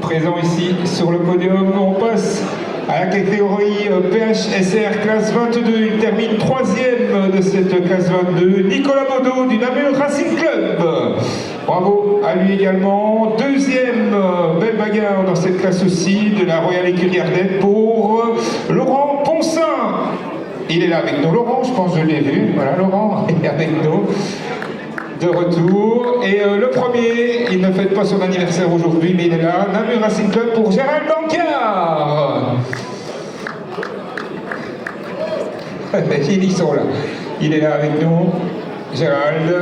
présent ici sur le podium. On passe à la catégorie PHSR classe 22. Il termine 3e de cette classe 22. Nicolas Baudot du Namur Racing Club. Bravo à lui également. 2e, belle bagarre dans cette classe aussi, de la Royale Écurie Ardennes pour Laurent Poncin. Il est là avec nous, Laurent, je pense que je l'ai vu. Voilà, Laurent est avec nous. De retour. Et le premier, il ne fête pas son anniversaire aujourd'hui, mais il est là. Namur Racing Club pour Gérald Bancard. Ils sont là. Il est là avec nous, Gérald.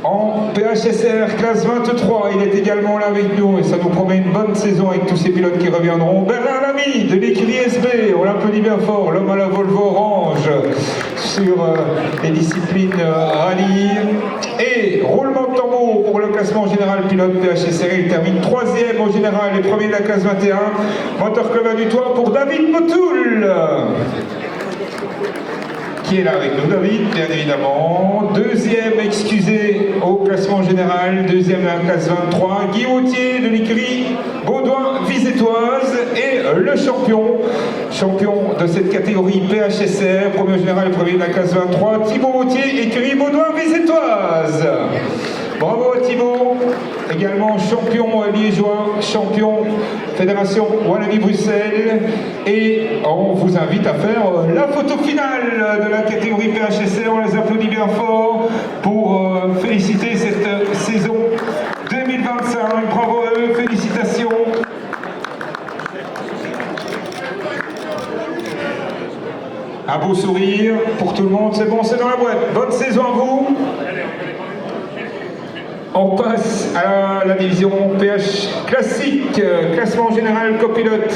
En PHSR classe 23, il est également là avec nous et ça nous promet une bonne saison avec tous ces pilotes qui reviendront. Bernard Lamy de l'écurie SB, on l'applaudit bien fort, l'homme à la Volvo orange sur les disciplines rallye. Et roulement de tambour pour le classement général pilote PHSR, il termine 3e au général et premier de la classe 21. Moteur Club du Toit pour David Motoul. Qui est là avec nous, David, bien évidemment. 2e excusé au classement général, 2e de la classe 23, Guy Wautier de l'écurie Baudouin-Vizétoise et le champion de cette catégorie PHSR, premier au général et premier de la classe 23, Thibaut Wautier, écurie Baudouin-Vizétoise. Bravo à Thibaut, également champion liégeois, champion Fédération Wallonie-Bruxelles. Et on vous invite à faire la photo finale de la catégorie PHSR. On les applaudit bien fort pour féliciter cette saison 2025. Bravo à eux, félicitations. Un beau sourire pour tout le monde, c'est bon, c'est dans la boîte. Bonne saison à vous. On passe à la division PH classique, classement général copilote.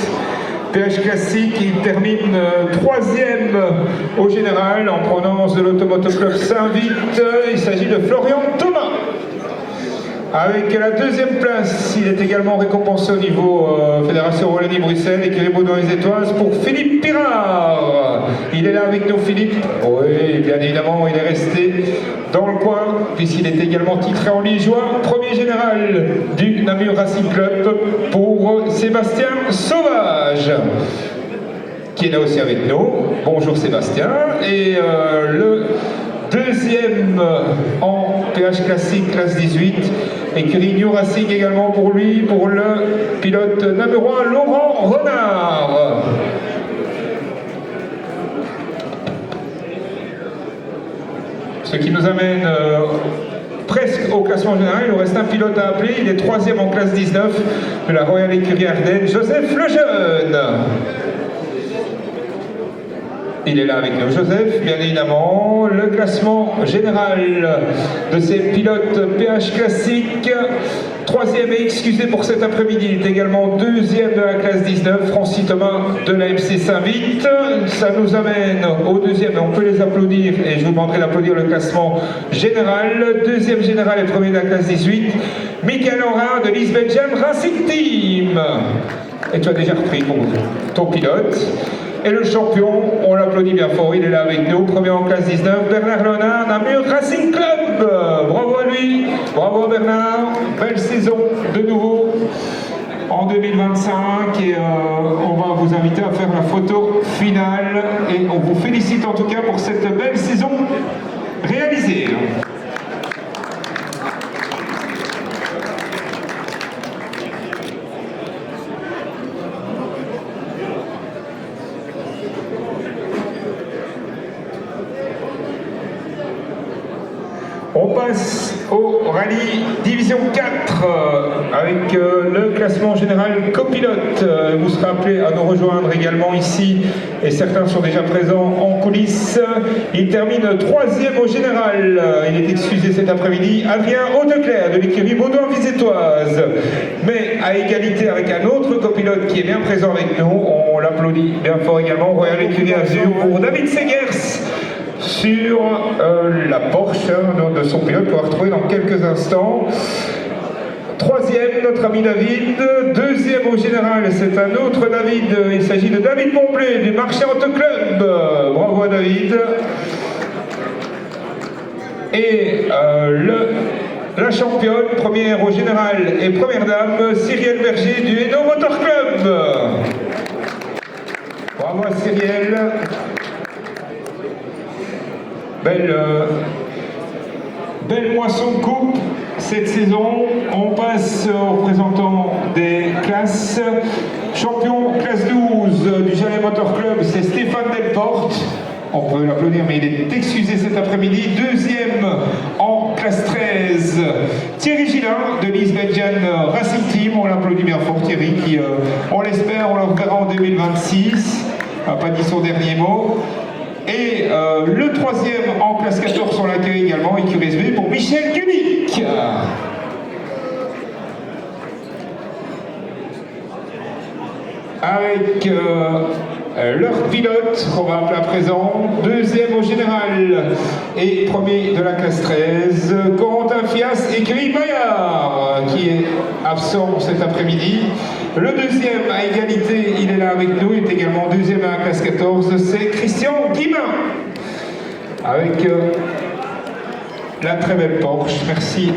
PH classique, il termine 3e au général en provenance de l'Automoto Club Saint-Vite. Il s'agit de Florian Thomas. Avec la 2e place, il est également récompensé au niveau Fédération Wallonie-Bruxelles, écurie Baudouin-Vizétoise pour Philippe Pirard. Il est là avec nous, Philippe. Oui, bien évidemment, il est resté dans le coin, puisqu'il est également titré en liégeois. Premier général du Namur Racing Club pour Sébastien Sauvage, qui est là aussi avec nous. Bonjour Sébastien. Et le 2e en PH classique, classe 18, écurie New Racing également pour lui, pour le pilote namurois Laurent Renard. Ce qui nous amène presque au classement général. Il nous reste un pilote à appeler. Il est 3e en classe 19 de la Royale Écurie Ardennes, Joseph Lejeune. Il est là avec nous, Joseph, bien évidemment. Le classement général de ces pilotes PH classiques. 3e et excusé pour cet après-midi. Il est également 2e de la classe 19, Francis Thomas de la MC Saint-Vite. Ça nous amène au 2e, et on peut les applaudir, et je vous demanderai d'applaudir le classement général. 2e général et premier de la classe 18, Michael Henrin de Lisbeth Jam Racing Team. Et tu as déjà repris ton pilote. Et le champion, on l'applaudit bien fort, il est là avec nous, premier en classe 19, Bernard Léonard, Namur Racing Club. Bravo à lui, bravo à Bernard, belle saison de nouveau en 2025 et on va vous inviter à faire la photo finale et on vous félicite en tout cas pour cette belle saison réalisée. On passe au rallye division 4 avec le classement général copilote. Vous serez appelés à nous rejoindre également ici et certains sont déjà présents en coulisses. Il termine 3e au général. Il est excusé cet après-midi. Adrien Hauteclair de l'écurie Baudouin-Vizetoise. Mais à égalité avec un autre copilote qui est bien présent avec nous. On l'applaudit bien fort également. Royal Écurie Azur pour David Segers sur la Porsche de son pilote qu'on va retrouver dans quelques instants. 3e, notre ami David. 2e au général, c'est un autre David. Il s'agit de David Montblé du Marché Auto Club. Bravo à David. Et la championne, première au général et première dame, Cyrielle Berger du Hainaut Motor Club. Bravo à Cyrielle. Belle moisson de coupe cette saison. On passe aux représentants des classes. Champion classe 12 du Jalais Motor Club, c'est Stéphane Delporte. On peut l'applaudir, mais il est excusé cet après-midi. 2e en classe 13, Thierry Gillin de l'Isbedjan Racing Team. On l'applaudit bien fort, Thierry, qui, on l'espère, on le reverra en 2026. N'a pas dit son dernier mot. Et le 3e en classe 14, on l'accueille également, écurie SB pour Michel Gubic. Avec leur pilote, qu'on va appeler à présent, 2e au général et 1er de la classe 13, Corentin Fias, écurie Bayard, qui est absent cet après-midi. Le 2e à égalité, il est là avec nous, il est également 2e à la classe 14, c'est Christian Guimin, avec la très belle Porsche. Merci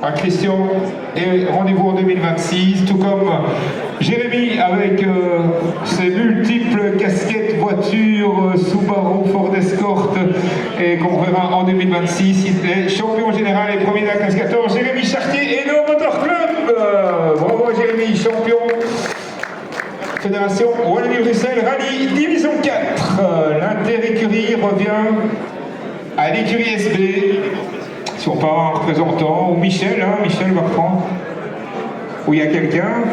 à Christian et rendez-vous en 2026, tout comme Jérémy avec ses multiples casquettes voitures Subaru, Ford Escort et qu'on verra en 2026. Il est champion général et premier de la classe 14, Jérémy Chartier et nos Motor Club. Bravo Jérémy, champion Fédération Wallonie-Bruxelles Rallye Division 4. L'inter-écurie revient à l'écurie SB. Si on peut avoir un représentant, ou Michel, hein, Michel va reprendre. Ou il y a quelqu'un.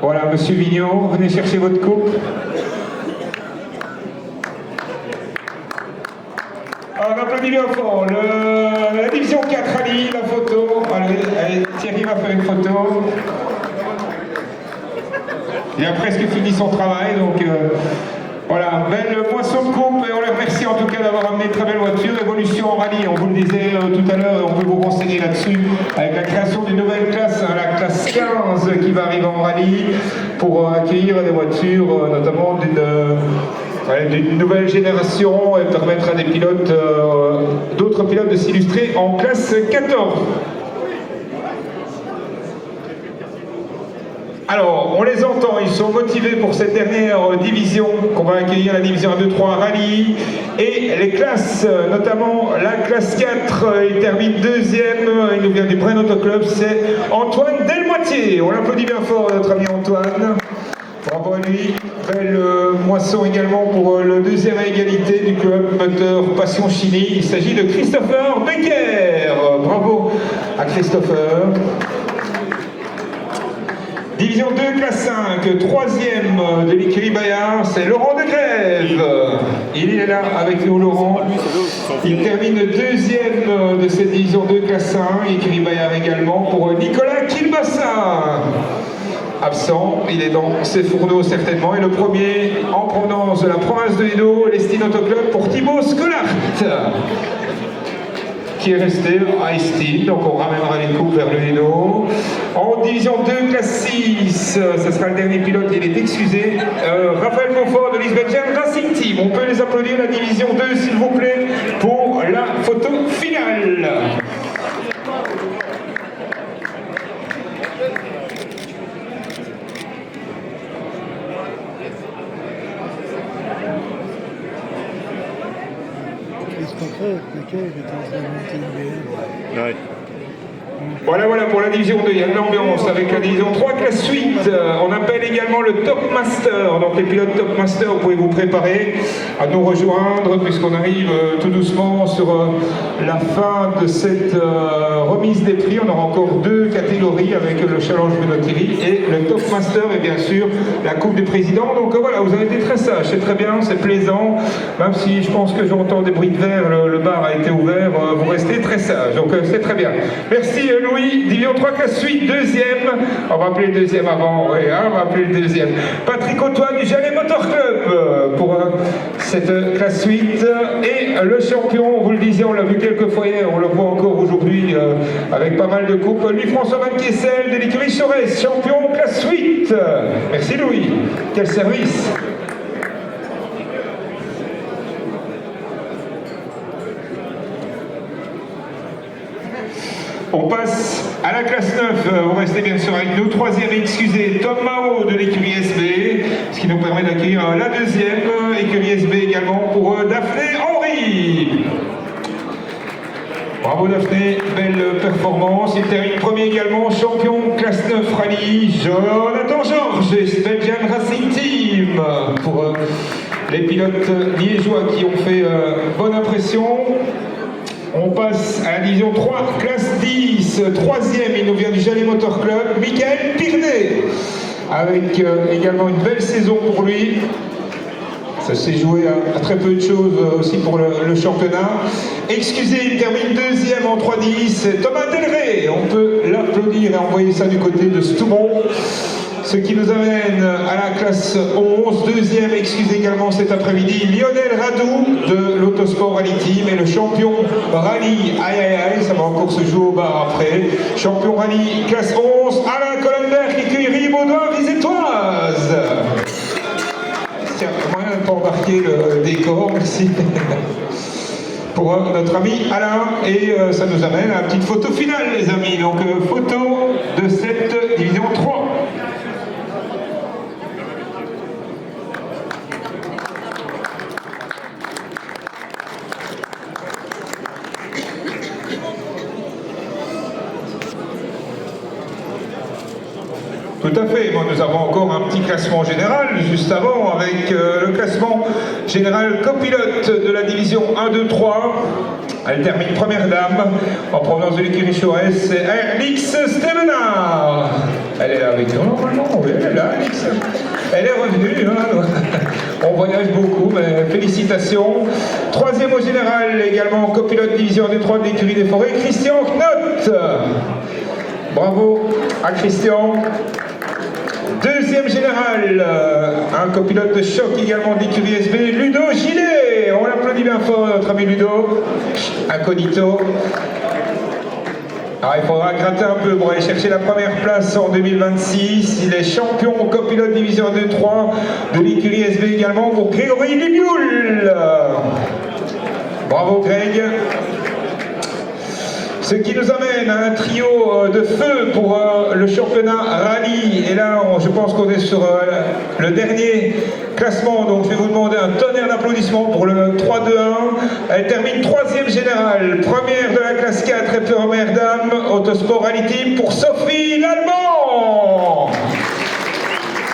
Voilà, monsieur Vignon, venez chercher votre coupe. Alors, on applaudit bien fort. La division 4 rallye, la photo. Allez, Thierry va faire une photo. Il a presque fini son travail, donc voilà, belle moisson de coupe et on les remercie en tout cas d'avoir amené une très belle voiture. Évolution en rallye, on vous le disait tout à l'heure, on peut vous renseigner là-dessus avec la création d'une nouvelle classe, hein, la classe 15 qui va arriver en rallye pour accueillir des voitures notamment d'une nouvelle génération et permettre à des pilotes, d'autres pilotes de s'illustrer en classe 14. Alors, on les entend, ils sont motivés pour cette dernière division qu'on va accueillir, la division 1, 2, 3 rallye. Et les classes, notamment la classe 4, il termine 2e, il nous vient du Brenne Auto Club, c'est Antoine Delmoitier. On l'applaudit bien fort, notre ami Antoine. Bravo à lui. Belle moisson également pour le 2e à égalité du club moteur Passion Chili. Il s'agit de Christopher Becker. Bravo à Christopher. Division 2, classe 5, 3e de l'écurie Bayard, c'est Laurent de Grève. Il est là avec nous, Laurent. Il termine 2e de cette division 2, classe 5, écurie Bayard également, pour Nicolas Kilbassin. Absent, il est dans ses fourneaux certainement. Et le premier en provenance de la province de Hainaut, l'Estine Auto Club pour Thibaut Scolart. qui est resté à Esti. Donc on ramènera les coupes vers le Hainaut. En division 2, classe 6, ce sera le dernier pilote, il est excusé. Raphaël Beaufort de l'Isbeth-Jeanne Racing Team. On peut les applaudir, la division 2, s'il vous plaît, pour la photo finale. Qu'est-ce qu'on fait avec le quai qui est en train de monter une BM? Ouais. Voilà pour la division 2, il y a de l'ambiance avec la division 3, classe 8. On appelle également le Top Master. Donc les pilotes Top Master, vous pouvez vous préparer à nous rejoindre puisqu'on arrive tout doucement sur la fin de cette remise des prix. On aura encore 2 catégories avec le Challenge Bruno Thierry et le Top Master et bien sûr la Coupe des Présidents. Donc voilà, vous avez été très sages, c'est très bien, c'est plaisant. Même si je pense que j'entends des bruits de verre, le bar a été ouvert, vous restez très sages. Donc c'est très bien. Merci Louis, division 3, classe 8, deuxième. On va appeler le deuxième avant, oui, hein, on va appeler le deuxième. Patrick Antoine du Jalais Motor Club pour cette classe 8. Et le champion, vous le disiez, on l'a vu quelques fois hier, on le voit encore aujourd'hui avec pas mal de coupes. Louis-François Van Kessel de l'écurie Chorès, champion classe 8. Merci Louis, quel service. On passe à la classe 9, vous restez bien sûr avec nous. Troisième excusé, Tom Mao de l'écurie SB, ce qui nous permet d'accueillir la deuxième écurie SB également pour Daphné Henry. Bravo Daphné, belle performance. Il termine premier également, champion classe 9 rallye, Jonathan Georges, Belgian Racing Team. Pour les pilotes liégeois qui ont fait bonne impression. On passe à la division 3, classe 10, troisième, il nous vient du Jalais Motor Club, Michael Pirnet, avec également une belle saison pour lui. Ça s'est joué à très peu de choses aussi pour le championnat. Excusez, il termine deuxième en 3-10, Thomas Delray, on peut l'applaudir et envoyer ça du côté de Stoumont. Ce qui nous amène à la classe 11, deuxième, excusez également cet après-midi, Lionel Radou de l'Autosport Rally Team et le champion rallye, aïe, ça va encore se jouer au bar après, champion rallye classe 11, Alain Collenberg, écurie Baudoin Visetoise. Tiens, moyen de ne pas embarquer le décor, merci. Pour notre ami Alain, et ça nous amène à la petite photo finale les amis, donc photo de cette division 3. Tout à fait. Bon, nous avons encore un petit classement général juste avant avec le classement général copilote de la division 1, 2, 3. Elle termine première dame en provenance de l'écurie Chorès, c'est Alix Stevenard. Elle est là avec nous normalement, oui, elle est là, Alix. Elle est revenue, hein. On voyage beaucoup, mais félicitations. Troisième au général, également copilote division 1, 2, 3 de l'écurie des Forêts, Christian Knott. Bravo à Christian. Deuxième général, un copilote de choc également d'écurie SB, Ludo Gillet. On l'applaudit bien fort, notre ami Ludo. Incognito. Alors il faudra gratter un peu pour aller chercher la première place en 2026. Il est champion copilote division 2-3 de l'écurie SB également pour Grégory Libioul. Bravo Greg. Ce qui nous amène à un trio de feu pour le championnat rallye. Et là, je pense qu'on est sur le dernier classement. Donc je vais vous demander un tonnerre d'applaudissements pour le 3-2-1. Elle termine troisième générale. Première de la classe 4 et première dame. Autosport Rally Team pour Sophie Lallemand.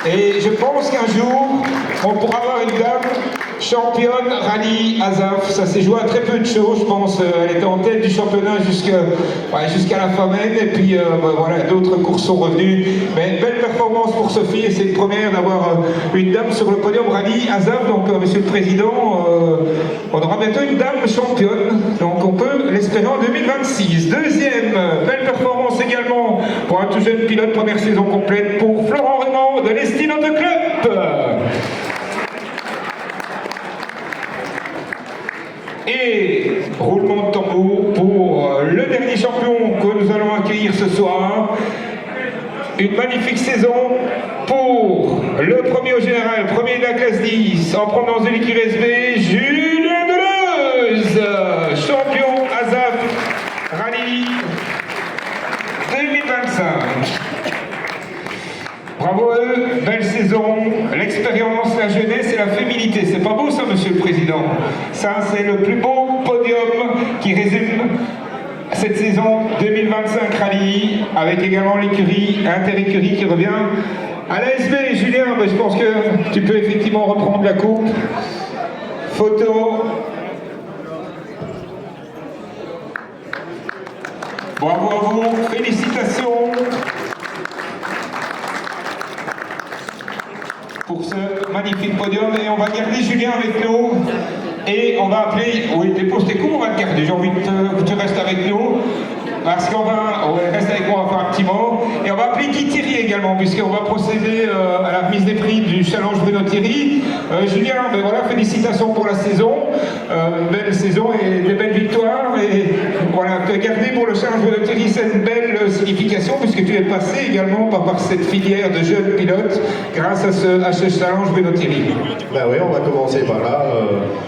Et je pense qu'un jour, on pourra avoir une dame championne rallye Azaf. Ça s'est joué à très peu de choses, je pense. Elle était en tête du championnat jusqu'à la Famenne. Et puis voilà, d'autres courses sont revenues. Mais belle performance pour Sophie. Et c'est une première d'avoir une dame sur le podium rallye Azaf. Donc, Monsieur le Président, on aura bientôt une dame championne. Donc, on peut l'espérer en 2026. Deuxième, belle performance également pour un tout jeune pilote, première saison complète pour Florent Raymond de l'Esti Auto Club. Et roulement de tambour pour une magnifique saison pour le premier au général, premier de la classe 10, en provenance de l'écurie SB, Julien Deleuze, champion ASAF Rallye 2025. Bravo à eux, belle saison, l'expérience, la jeunesse et la féminité. C'est pas beau ça, monsieur le président? Ça, c'est le plus beau podium qui résume cette saison 2025 rallye, avec également l'écurie, inter-écurie qui revient à l'ASB. Julien, je pense que tu peux effectivement reprendre la coupe. Photo. Bravo à vous, félicitations pour ce magnifique podium. Et on va garder Julien avec nous. Et on va appeler, oui, dépose tes coups, on va te garder. J'ai envie que tu restes avec nous. Parce qu'on va, reste avec moi, on va faire un petit mot. Et on va appeler Guy Thierry également, puisqu'on va procéder à la remise des prix du challenge Bruno Thierry. Julien, ben voilà, félicitations pour la saison. Belle saison et des belles victoires. Et voilà, te garder pour le challenge Bruno Thierry, c'est une belle signification, puisque tu es passé également par cette filière de jeunes pilotes grâce à ce challenge Bruno Thierry. Ben oui, on va commencer par là.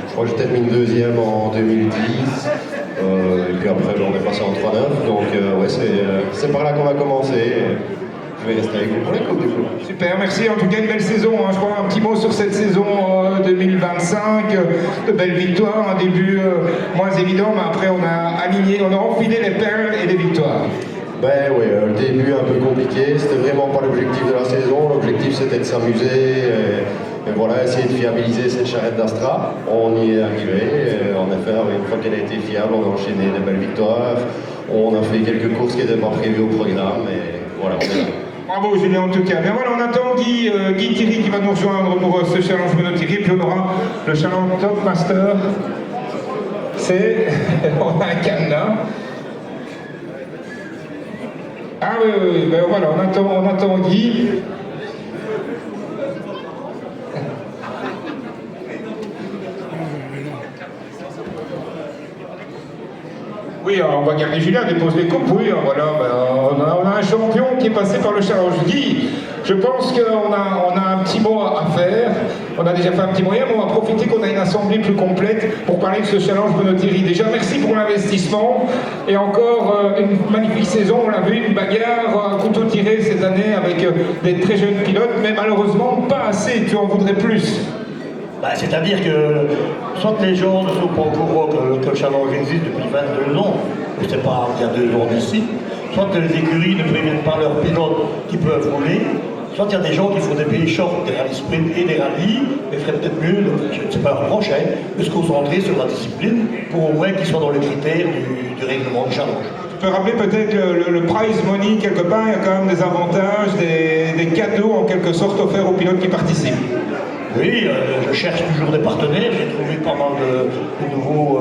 Je crois que je termine deuxième en 2010. Et puis après, on est passé en 3-9. Donc, ouais, c'est par là qu'on va commencer. Je vais rester avec vous pour les coups, du coup. Super, merci. En tout cas, une belle saison. Hein. Je crois un petit mot sur cette saison 2025. De belles victoires. Un début moins évident, mais après, on a aligné, on a enfilé les perles et les victoires. Ben oui, le début un peu compliqué. C'était vraiment pas l'objectif de la saison. L'objectif, c'était de s'amuser. Et voilà, essayer de fiabiliser cette charrette d'Astra. On y est arrivé. En effet, une fois qu'elle a été fiable, on a enchaîné des belles victoires. On a fait quelques courses qui n'étaient pas prévues au programme. Et voilà, on est là. Bravo Julien en tout cas. Bien voilà, on attend Guy Thierry qui va nous rejoindre pour ce challenge Bruno Thierry. Puis on aura le challenge Top Master. C'est... on a un cadenas. Ah oui, ben voilà, on attend Guy. Oui, on va garder Julien, dépose les coupes, oui, voilà, ben, on a un champion qui est passé par le challenge. Guy, je pense qu'on a un petit mot à faire, on a déjà fait un petit moyen, mais on va profiter qu'on a une assemblée plus complète pour parler de ce challenge Bruno Thierry. Déjà, merci pour l'investissement, et encore une magnifique saison, on l'a vu, une bagarre, un couteau tiré cette année avec des très jeunes pilotes, mais malheureusement pas assez, tu en voudrais plus. Bah, c'est-à-dire que soit les gens ne sont pas au courant que le challenge existe depuis 22 ans, je ne sais pas, il y a 2 ans d'ici, soit les écuries ne préviennent pas leurs pilotes qui peuvent rouler, soit il y a des gens qui font des pays short, des rallyes sprint et des rallyes, mais feraient peut-être mieux, je ne sais pas leur reproche, de se concentrer sur la discipline pour au moins qu'ils soient dans les critères du règlement de challenge. Tu peux rappeler peut-être le prize money quelque part, il y a quand même des avantages, des cadeaux en quelque sorte offerts aux pilotes qui participent. Oui, je cherche toujours des partenaires, j'ai trouvé pas mal de nouveaux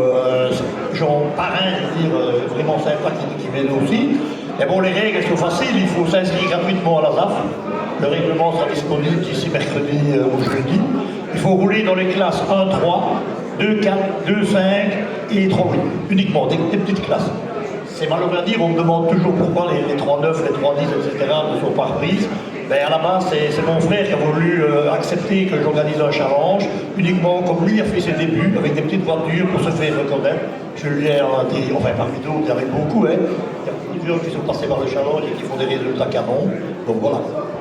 gens parrains, je veux dire, vraiment sympas qui viennent aussi. Mais bon, les règles sont faciles, il faut s'inscrire gratuitement à la ZAF. Le règlement sera disponible d'ici mercredi ou jeudi. Il faut rouler dans les classes 1-3, 2-4, 2-5 et 3-8, uniquement, des petites classes. C'est malheureux à dire, on me demande toujours pourquoi les 3-9, les 3-10, etc. ne sont pas reprises. Ben à la base, c'est mon frère qui a voulu accepter que j'organise un challenge, uniquement comme lui a fait ses débuts, avec des petites voitures pour se faire reconnaître. Julien, enfin parmi d'autres, il y avait beaucoup, hein. Il y a beaucoup de gens qui sont passés par le challenge et qui font des résultats canons. Donc voilà.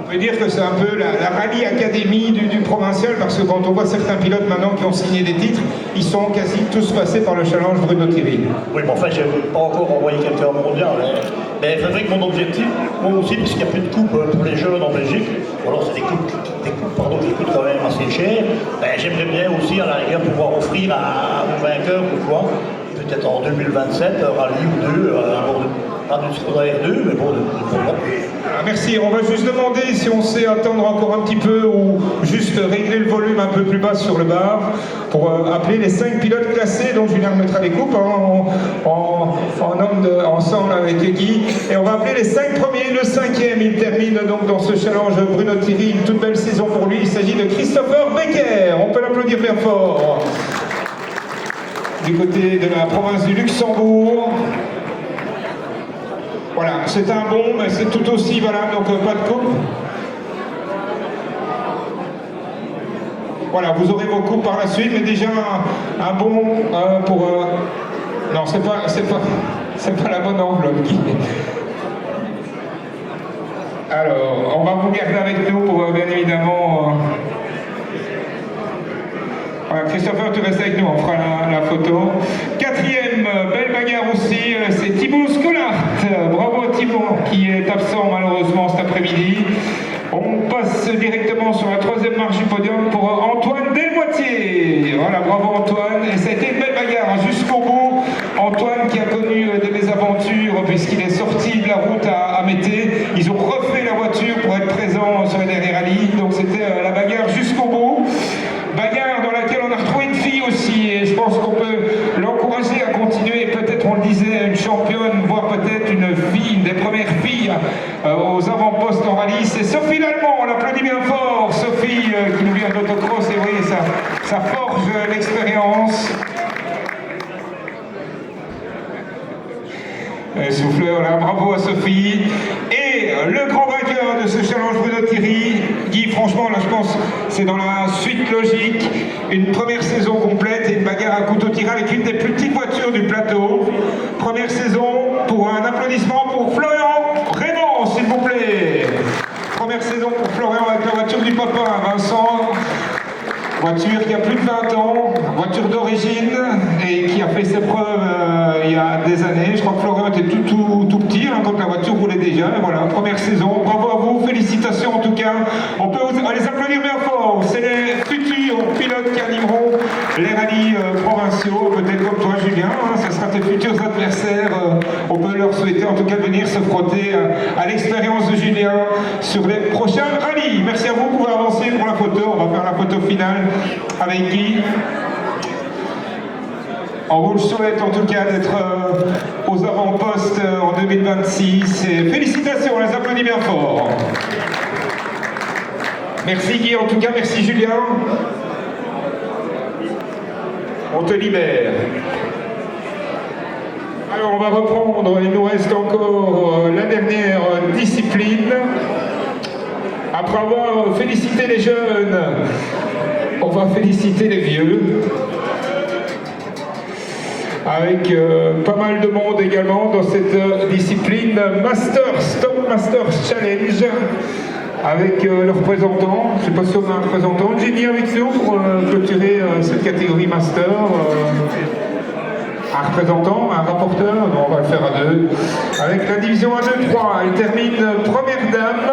On peut dire que c'est un peu la rallye académie du provincial, parce que quand on voit certains pilotes maintenant qui ont signé des titres, ils sont quasi tous passés par le challenge Bruno Thierry. Oui, mais enfin, je n'ai pas encore envoyé quelqu'un au mondial. Hein. Mais c'est vrai que mon objectif, moi aussi, parce qu'il n'y a plus de coupes pour les jeunes en Belgique, ou alors c'est des coupes qui coûtent quand même assez cher, ben, j'aimerais bien aussi à la rigueur pouvoir offrir à nos vainqueurs ou quoi, peut-être en 2027, un rallye ou deux, pas du Skoda R2, mais bon, merci, on va juste demander si on sait attendre encore un petit peu ou juste régler le volume un peu plus bas sur le bar pour appeler les 5 pilotes classés, donc Julien remettra les coupes ensemble avec Guy, et on va appeler les 5 premiers, le 5e, il termine donc dans ce challenge Bruno Thierry, une toute belle saison pour lui, il s'agit de Christopher Becker, on peut l'applaudir bien fort. Du côté de la province du Luxembourg. Voilà, c'est un bon, mais c'est tout aussi valable, donc pas de coupe. Voilà, vous aurez vos coupes par la suite, mais déjà un bon pour... non, c'est pas la bonne enveloppe qui... Alors, on va vous garder avec nous pour bien évidemment... Voilà, Christopher, tu restes avec nous, on fera la photo. Quatrième, belle bagarre aussi, c'est Thibaut Scolart. Bravo à Thibaut, qui est absent malheureusement cet après-midi. On passe directement sur la troisième marche du podium pour Antoine Delmoitier. Voilà, bravo Antoine. Et ça a été une belle bagarre jusqu'au bout. Antoine qui a connu des mésaventures puisqu'il est sorti de la route à Mété. Ils ont refait la voiture pour être présents sur les derniers rallyes. Donc c'était la bagarre jusqu'au bout. Bagarre dans laquelle on a retrouvé une fille aussi, et je pense qu'on peut l'encourager à continuer. Peut-être, on le disait, une championne, voire peut-être une fille, une des premières filles aux avant-postes en rallye. C'est Sophie Lallemand, on l'applaudit bien fort. Sophie qui nous vient de l'autocross, et oui, ça forge l'expérience. Souffleur là, bravo à Sophie. Et le grand vainqueur de ce challenge Bruno Thierry, Guy, franchement là je pense c'est dans la suite logique, une première saison complète et une bagarre à couteau tiré avec une des plus petites voitures du plateau. Première saison, pour un applaudissement pour Florian Raymond, s'il vous plaît. Première saison pour Florian avec la voiture du papa, Vincent. Voiture qui a plus de 20 ans, voiture d'origine et qui a fait ses preuves il y a des années. Je crois que Florian était tout petit quand la voiture roulait déjà. Et voilà, première saison. Bravo à vous, félicitations en tout cas. On peut les applaudir bien fort. C'est les futurs pilotes qui animeront les rallyes provinciaux. Peut-être comme toi Julien, hein, ce sera tes futurs adversaires. On peut leur souhaiter en tout cas de venir se frotter à l'expérience de Julien sur les prochains rallyes. Merci à vous, vous pouvez avancer pour la photo. On va faire la photo finale avec Guy. On vous le souhaite en tout cas d'être aux avant-postes en 2026. Et félicitations, on les applaudit bien fort. Merci Guy en tout cas, merci Julien. On te libère. Alors on va reprendre, il nous reste encore la dernière discipline. Après avoir félicité les jeunes, on va féliciter les vieux. Avec pas mal de monde également dans cette discipline Top Masters Challenge. Avec le représentant, je ne sais pas si on a un représentant, Jenny avec nous pour clôturer cette catégorie Master. Un représentant, un rapporteur, non, on va le faire à deux. Avec la division 1, 2, 3, elle termine première dame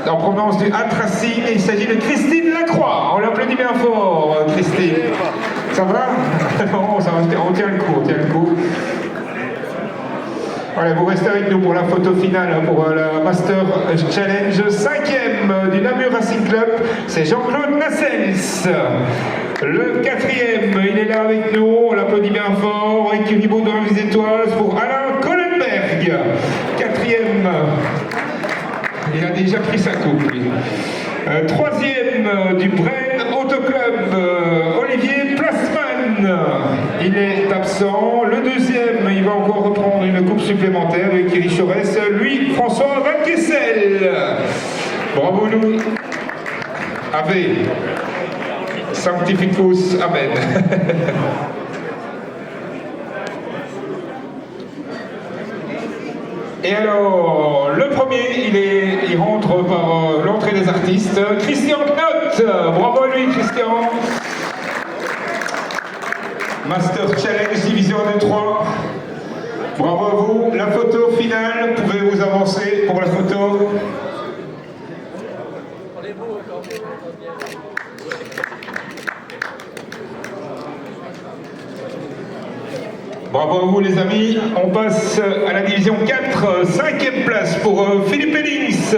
en provenance du A-Tracing et il s'agit de Christine Lacroix. On l'applaudit bien fort, Christine. Ça va? Non, ça va, on tient le coup, Voilà, vous restez avec nous pour la photo finale, pour la Master Challenge 5e du Namur Racing Club. C'est Jean-Claude Nassens. Le 4e, il est là avec nous, on l'applaudit bien fort. Écurie Baudouin les Étoiles pour Alain Kohlenberg. 4e, il a déjà pris sa coupe, lui. 3e du Brain Auto Club, Olivier Plasman. Il est absent. Le 2e, il va encore reprendre une coupe supplémentaire avec Thierry Chorès. Lui, François Van Kessel. Bravo nous. Ave. Sanctificus. Amen. Et alors, le premier, il rentre par l'entrée des artistes. Christian Knott, bravo à lui Christian. Master Challenge Division 1-2-3. Bravo à vous. La photo finale, pouvez-vous avancer pour la photo? Bravo à vous les amis, on passe à la division 4, 5e place pour Philippe Ellings,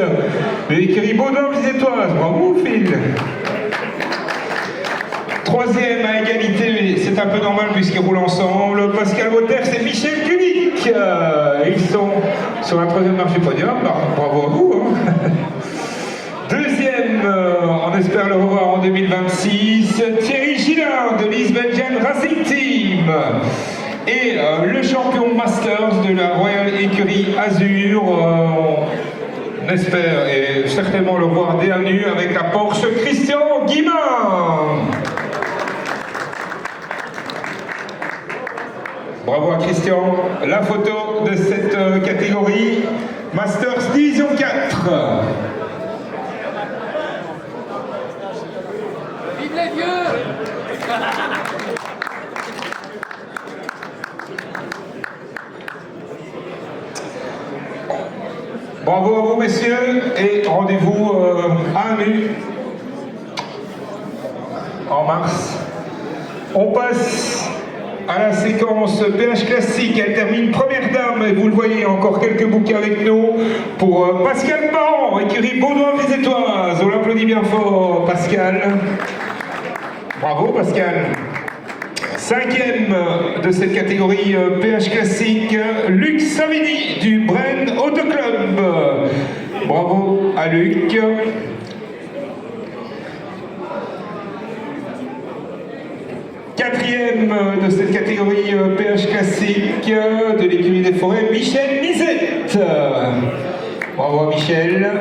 de l'écurie Baudouin les Étoiles. Bravo Phil. 3e à égalité, c'est un peu normal puisqu'ils roulent ensemble. Pascal Wauters et Michel Kulik, ils sont sur la 3e marche du podium. Bravo à vous. Hein. 2e, on espère le revoir en 2026, Thierry Gillard de l'East Belgian Racing Team. Et le champion Masters de la Royal Écurie Azur, on espère et certainement le voir dès à nu avec la Porsche Christian Guillemin. Bravo à Christian. La photo de cette catégorie Masters Division 4. Vive les vieux! Bravo à vous messieurs et rendez-vous à nu en mars. On passe à la séquence PH classique. Elle termine première dame et vous le voyez, encore quelques bouquets avec nous pour Pascal Baron, écurie Baudouin-Vizétoise. On l'applaudit bien fort, Pascal. Bravo Pascal. Cinquième de cette catégorie PH classique, Luc Savini du Brand Auto Club. Bravo à Luc. Quatrième de cette catégorie PH classique de l'écurie des forêts, Michel Lisette. Bravo à Michel.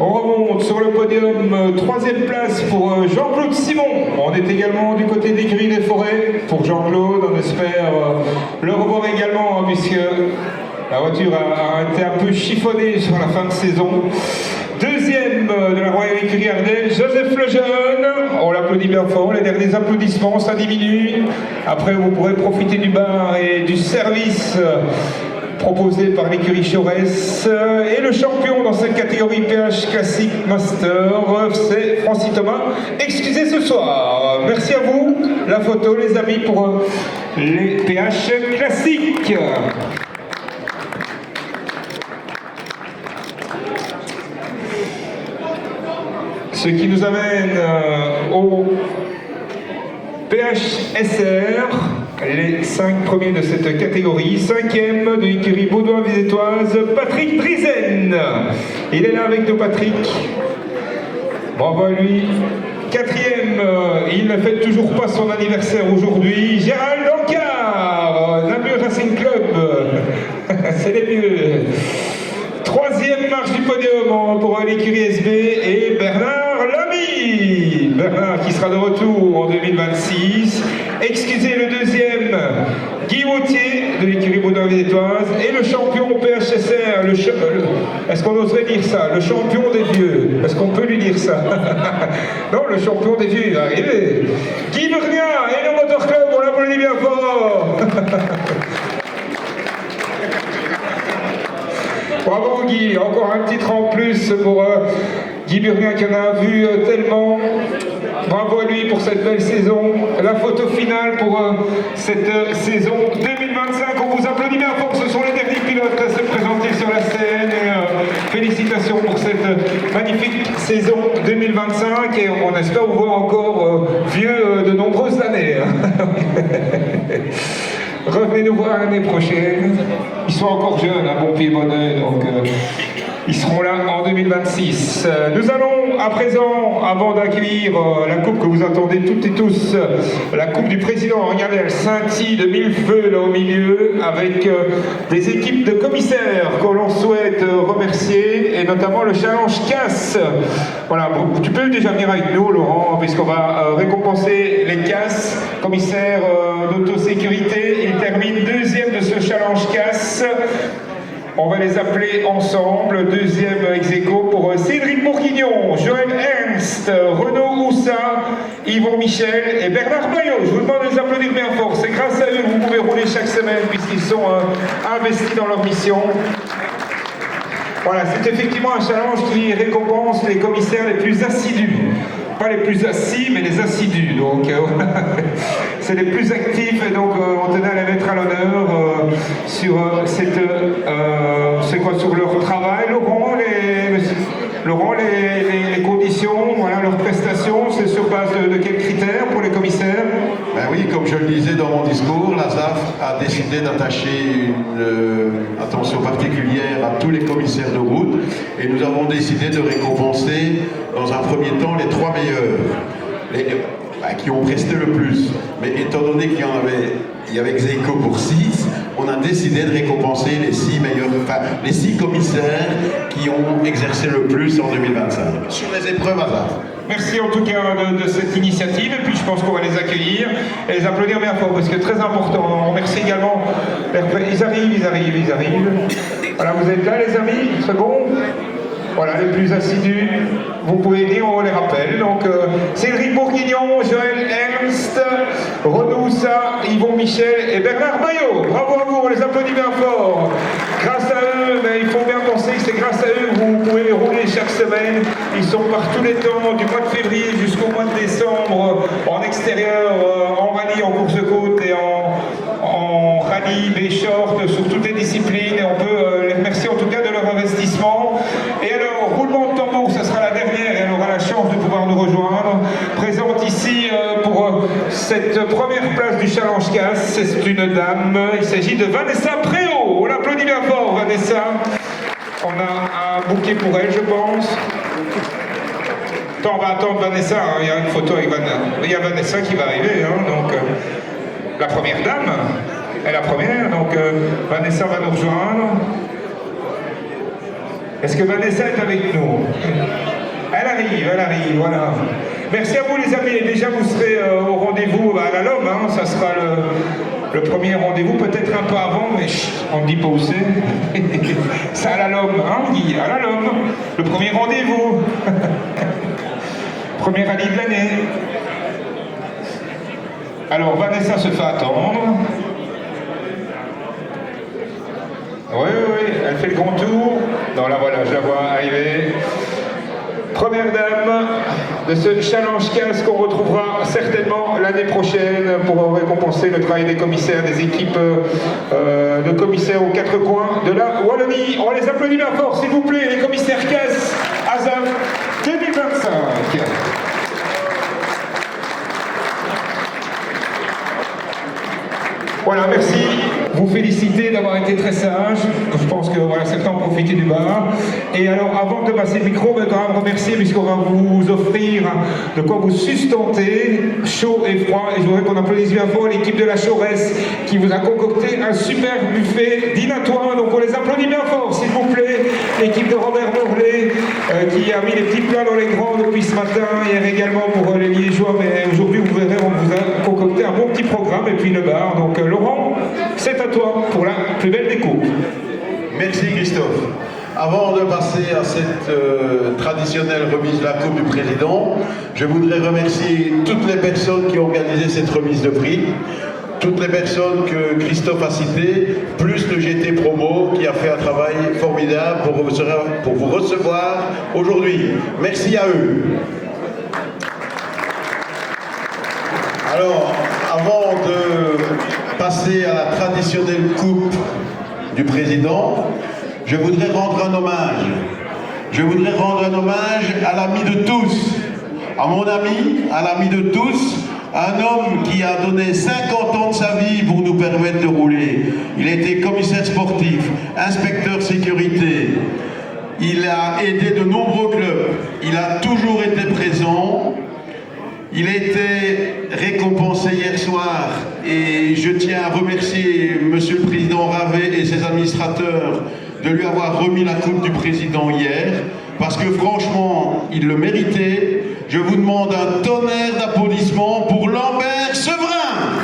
On remonte sur le podium, troisième place pour Jean-Claude Simon. On est également du côté de l'écurie des forêts pour Jean-Claude. On espère le revoir également, puisque la voiture a été un peu chiffonnée sur la fin de saison. Deuxième de la Royal Écurie Ardèche, Joseph Lejeune. On l'applaudit bien fort. Les derniers applaudissements, ça diminue. Après, vous pourrez profiter du bar et du service proposé par l'écurie Chorès. Et le champion dans cette catégorie PH Classic Master, c'est Francis Thomas. Excusez ce soir. Merci à vous. La photo, les amis, pour les PH Classiques. Ce qui nous amène au PHSR, les 5 premiers de cette catégorie. Cinquième de l'écurie Baudouin-Vizétoise, Patrick Drizen. Il est là avec nous, Patrick. Bravo à lui. Quatrième, il ne fête toujours pas son anniversaire aujourd'hui, Gérald Ancard, Namur Racing Club. C'est les mieux. Troisième marche du podium pour l'écurie SB et Bernard Lamy. Bernard qui sera de retour en 2026. Excusez le deuxième, Guy Wautier de l'écurie Baudouin-Vizétoise et le champion PHSR. Est-ce qu'on oserait dire ça? Le champion des vieux. Est-ce qu'on peut lui dire ça? Non, le champion des vieux, il va arriver. Guy Bernia et le Motor Club, on l'applaudit bien fort. Bravo Guy, encore un titre en plus pour Guy Burguin qui en a vu tellement. Bravo à lui pour cette belle saison. La photo finale pour cette saison 2025. On vous applaudit bien fort, ce sont les derniers pilotes à se présenter sur la scène. Et, félicitations pour cette magnifique saison 2025 et on espère vous voir encore vieux de nombreuses années. Revenez nous voir l'année prochaine. Ils sont encore jeunes, un bon pied bon oeil, donc ils seront là en 2026. Nous allons à présent, avant d'accueillir la coupe que vous attendez toutes et tous, la coupe du président, regardez, elle scintille de mille feux là au milieu, avec des équipes de commissaires que l'on souhaite remercier, et notamment le Challenge CAS. Voilà, tu peux déjà venir avec nous, Laurent, puisqu'on va récompenser les CAS, commissaires d'autosécurité. Ils terminent deuxième de ce Challenge CAS. On va les appeler ensemble. Deuxième ex-aequo pour Cédric Bourguignon, Joël Ernst, Renaud Houssa, Yvon Michel et Bernard Bayot. Je vous demande de les applaudir bien fort. C'est grâce à eux que vous pouvez rouler chaque semaine puisqu'ils sont investis dans leur mission. Voilà, c'est effectivement un challenge qui récompense les commissaires les plus assidus. Pas les plus assis, mais les assidus. Donc, c'est les plus actifs et donc on tenait à les mettre à l'honneur sur sur leur travail. Laurent, les conditions, voilà, leurs prestations, c'est sur base de quels critères pour les commissaires? Ben oui, comme je le disais dans mon discours, la ZAF a décidé d'attacher une attention particulière à tous les commissaires de route et nous avons décidé de récompenser dans un premier temps les 3 meilleurs, qui ont presté le plus. Mais étant donné qu'il y en avait il y avait Xeiko pour 6, on a décidé de récompenser les 6 meilleurs, enfin les 6 commissaires qui ont exercé le plus en 2025 sur les épreuves ASAF. Merci en tout cas de cette initiative et puis je pense qu'on va les accueillir et les applaudir bien fort parce que c'est très important. On remercie également. Ils arrivent. Voilà, vous êtes là les amis, une seconde. Voilà, les plus assidus, vous pouvez venir, on les rappelle. Donc, Cédric Bourguignon, Joël Ernst, Renaud Sa, Yvon Michel et Bernard Bayot. Bravo à vous, on les applaudit bien fort. Grâce à eux, mais il faut bien penser que c'est grâce à eux que vous pouvez rouler chaque semaine. Ils sont par tous les temps, du mois de février jusqu'au mois de décembre, en extérieur, en rallye, en course de côte et en rallye, B-short, sur toutes les disciplines. Et on peut les remercier en tout cas de leur investissement. Et alors, roulement de tambour, ce sera la dernière et elle aura la chance de pouvoir nous rejoindre. Présente ici pour cette première place du Challenge Casse, c'est une dame, il s'agit de Vanessa Préau. On l'applaudit bien fort, Vanessa. On a un bouquet pour elle, je pense. Attends, on va attendre Vanessa, hein. Il y a une photo avec Vanessa. Il y a Vanessa qui va arriver, hein. Donc la première dame, elle est la première, donc Vanessa va nous rejoindre. Est-ce que Vanessa est avec nous? Elle arrive, voilà. Merci à vous les amis, et déjà vous serez au rendez-vous à la Lome, hein. Ça sera le premier rendez-vous, peut-être un peu avant, mais chut, on ne dit pas où c'est. C'est à la Lome, hein Guy, à la Lome, le premier rendez-vous. Premier rallye de l'année. Alors Vanessa se fait attendre. Oui, elle fait le grand tour. Non, là voilà, je la vois arriver. Première dame de ce Challenge Casse qu'on retrouvera certainement l'année prochaine pour récompenser le travail des commissaires, des équipes de commissaires aux quatre coins de la Wallonie. On les applaudit bien fort, s'il vous plaît, les commissaires Casse ASAF 2025. Voilà, merci. Vous féliciter d'avoir été très sage. Je pense que voilà, certains ont profité du bar. Et alors, avant de passer le micro, on va quand même remercier, puisqu'on va vous offrir de quoi vous sustenter, chaud et froid. Et je voudrais qu'on applaudisse bien fort l'équipe de la Choresse qui vous a concocté un super buffet dînatoire. Donc on les applaudit bien fort, s'il vous plaît. L'équipe de Robert Morlet qui a mis les petits plats dans les grands depuis ce matin. Hier également pour les Liégeois. Mais aujourd'hui, vous verrez, on vous a concocté un bon petit programme. Et puis le bar. Donc Laurent, c'est à toi pour la plus belle des coupes. Merci Christophe. Avant de passer à cette traditionnelle remise de la Coupe du Président, je voudrais remercier toutes les personnes qui ont organisé cette remise de prix, toutes les personnes que Christophe a citées, plus le GT Promo qui a fait un travail formidable pour vous recevoir aujourd'hui. Merci à eux. Alors, avant de passer à la traditionnelle coupe du président, je voudrais rendre un hommage. Je voudrais rendre un hommage à l'ami de tous, à mon ami, à l'ami de tous, un homme qui a donné 50 ans de sa vie pour nous permettre de rouler. Il a été commissaire sportif, inspecteur sécurité. Il a aidé de nombreux clubs. Il a toujours été présent. Il a été récompensé hier soir et je tiens à remercier Monsieur le Président Ravet et ses administrateurs de lui avoir remis la Coupe du Président hier parce que franchement, il le méritait. Je vous demande un tonnerre d'applaudissements pour Lambert Severin.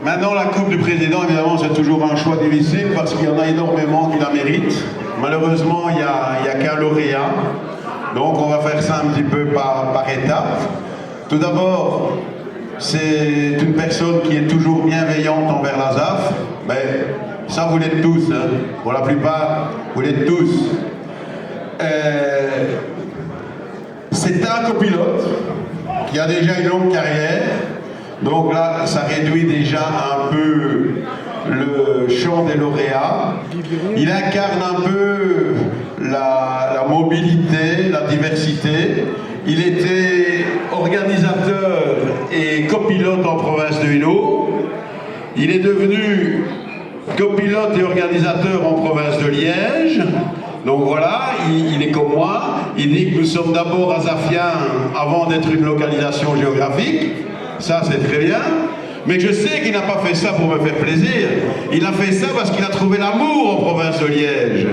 Maintenant, la Coupe du Président, évidemment, c'est toujours un choix difficile parce qu'il y en a énormément qui la méritent. Malheureusement, il n'y a qu'un lauréat. Donc, on va faire ça un petit peu par étapes. Tout d'abord, c'est une personne qui est toujours bienveillante envers la ZAF. Mais ça, vous l'êtes tous. Hein. Pour la plupart, vous l'êtes tous. C'est un copilote qui a déjà une longue carrière. Donc là, ça réduit déjà un peu le champ des lauréats. Il incarne un peu la mobilité, la diversité. Il était organisateur et copilote en province de Hainaut. Il est devenu copilote et organisateur en province de Liège. Donc voilà, il est comme moi, il dit que nous sommes d'abord azafiens avant d'être une localisation géographique, ça c'est très bien, mais je sais qu'il n'a pas fait ça pour me faire plaisir, il a fait ça parce qu'il a trouvé l'amour en province de Liège.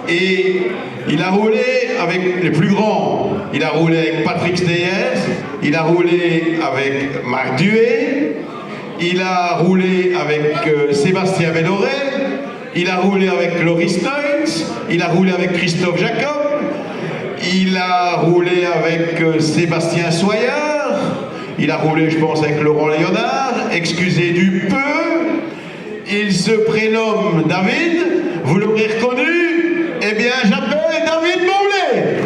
Et il a roulé avec les plus grands, il a roulé avec Patrick Steyers, il a roulé avec Marc Duet, il a roulé avec Sébastien Bellorel, il a roulé avec Loris Neutz, il a roulé avec Christophe Jacob, il a roulé avec Sébastien Soyard, il a roulé, je pense, avec Laurent Léonard, excusez du peu, il se prénomme David, vous l'aurez reconnu, eh bien j'appelle David Moulay.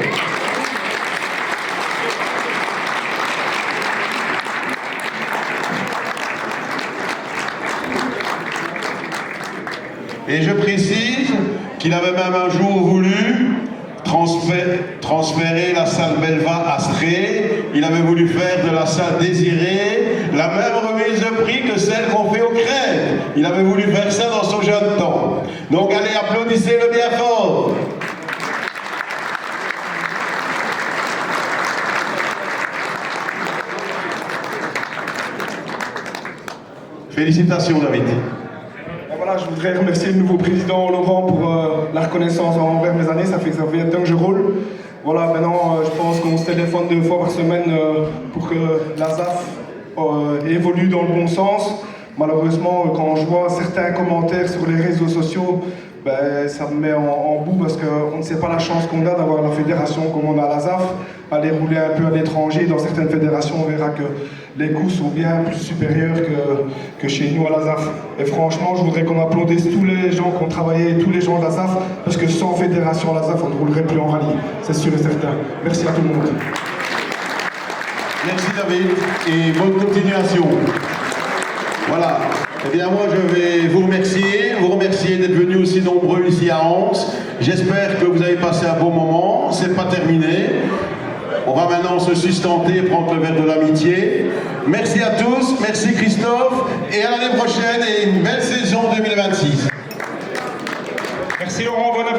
Et je précise qu'il avait même un jour voulu transférer la salle Belva à Stré. Il avait voulu faire de la salle Désirée la même remise de prix que celle qu'on fait au Crète. Il avait voulu faire ça dans son jeune temps. Donc allez, applaudissez-le bien fort. Félicitations David. Voilà, je voudrais remercier le nouveau président Laurent pour la reconnaissance envers mes années. Ça fait 20 ans que je roule. Voilà, maintenant, je pense qu'on se téléphone 2 fois par semaine pour que la ZAF évolue dans le bon sens. Malheureusement, quand je vois certains commentaires sur les réseaux sociaux, ben, ça me met en bout parce qu'on ne sait pas la chance qu'on a d'avoir la fédération comme on a à la ZAF. Aller rouler un peu à l'étranger, dans certaines fédérations, on verra que les coûts sont bien plus supérieurs que chez nous à la ZAF. Et franchement, je voudrais qu'on applaudisse tous les gens qui ont travaillé, tous les gens de la ZAF, parce que sans fédération à la ZAF, on ne roulerait plus en rallye, c'est sûr et certain. Merci à tout le monde. Merci David et bonne continuation. Voilà. Eh bien moi je vais vous remercier d'être venus aussi nombreux ici à Anse. J'espère que vous avez passé un bon moment, c'est pas terminé. On va maintenant se sustenter et prendre le verre de l'amitié. Merci à tous, merci Christophe, et à l'année prochaine et une belle saison 2026. Merci Laurent, bon appétit.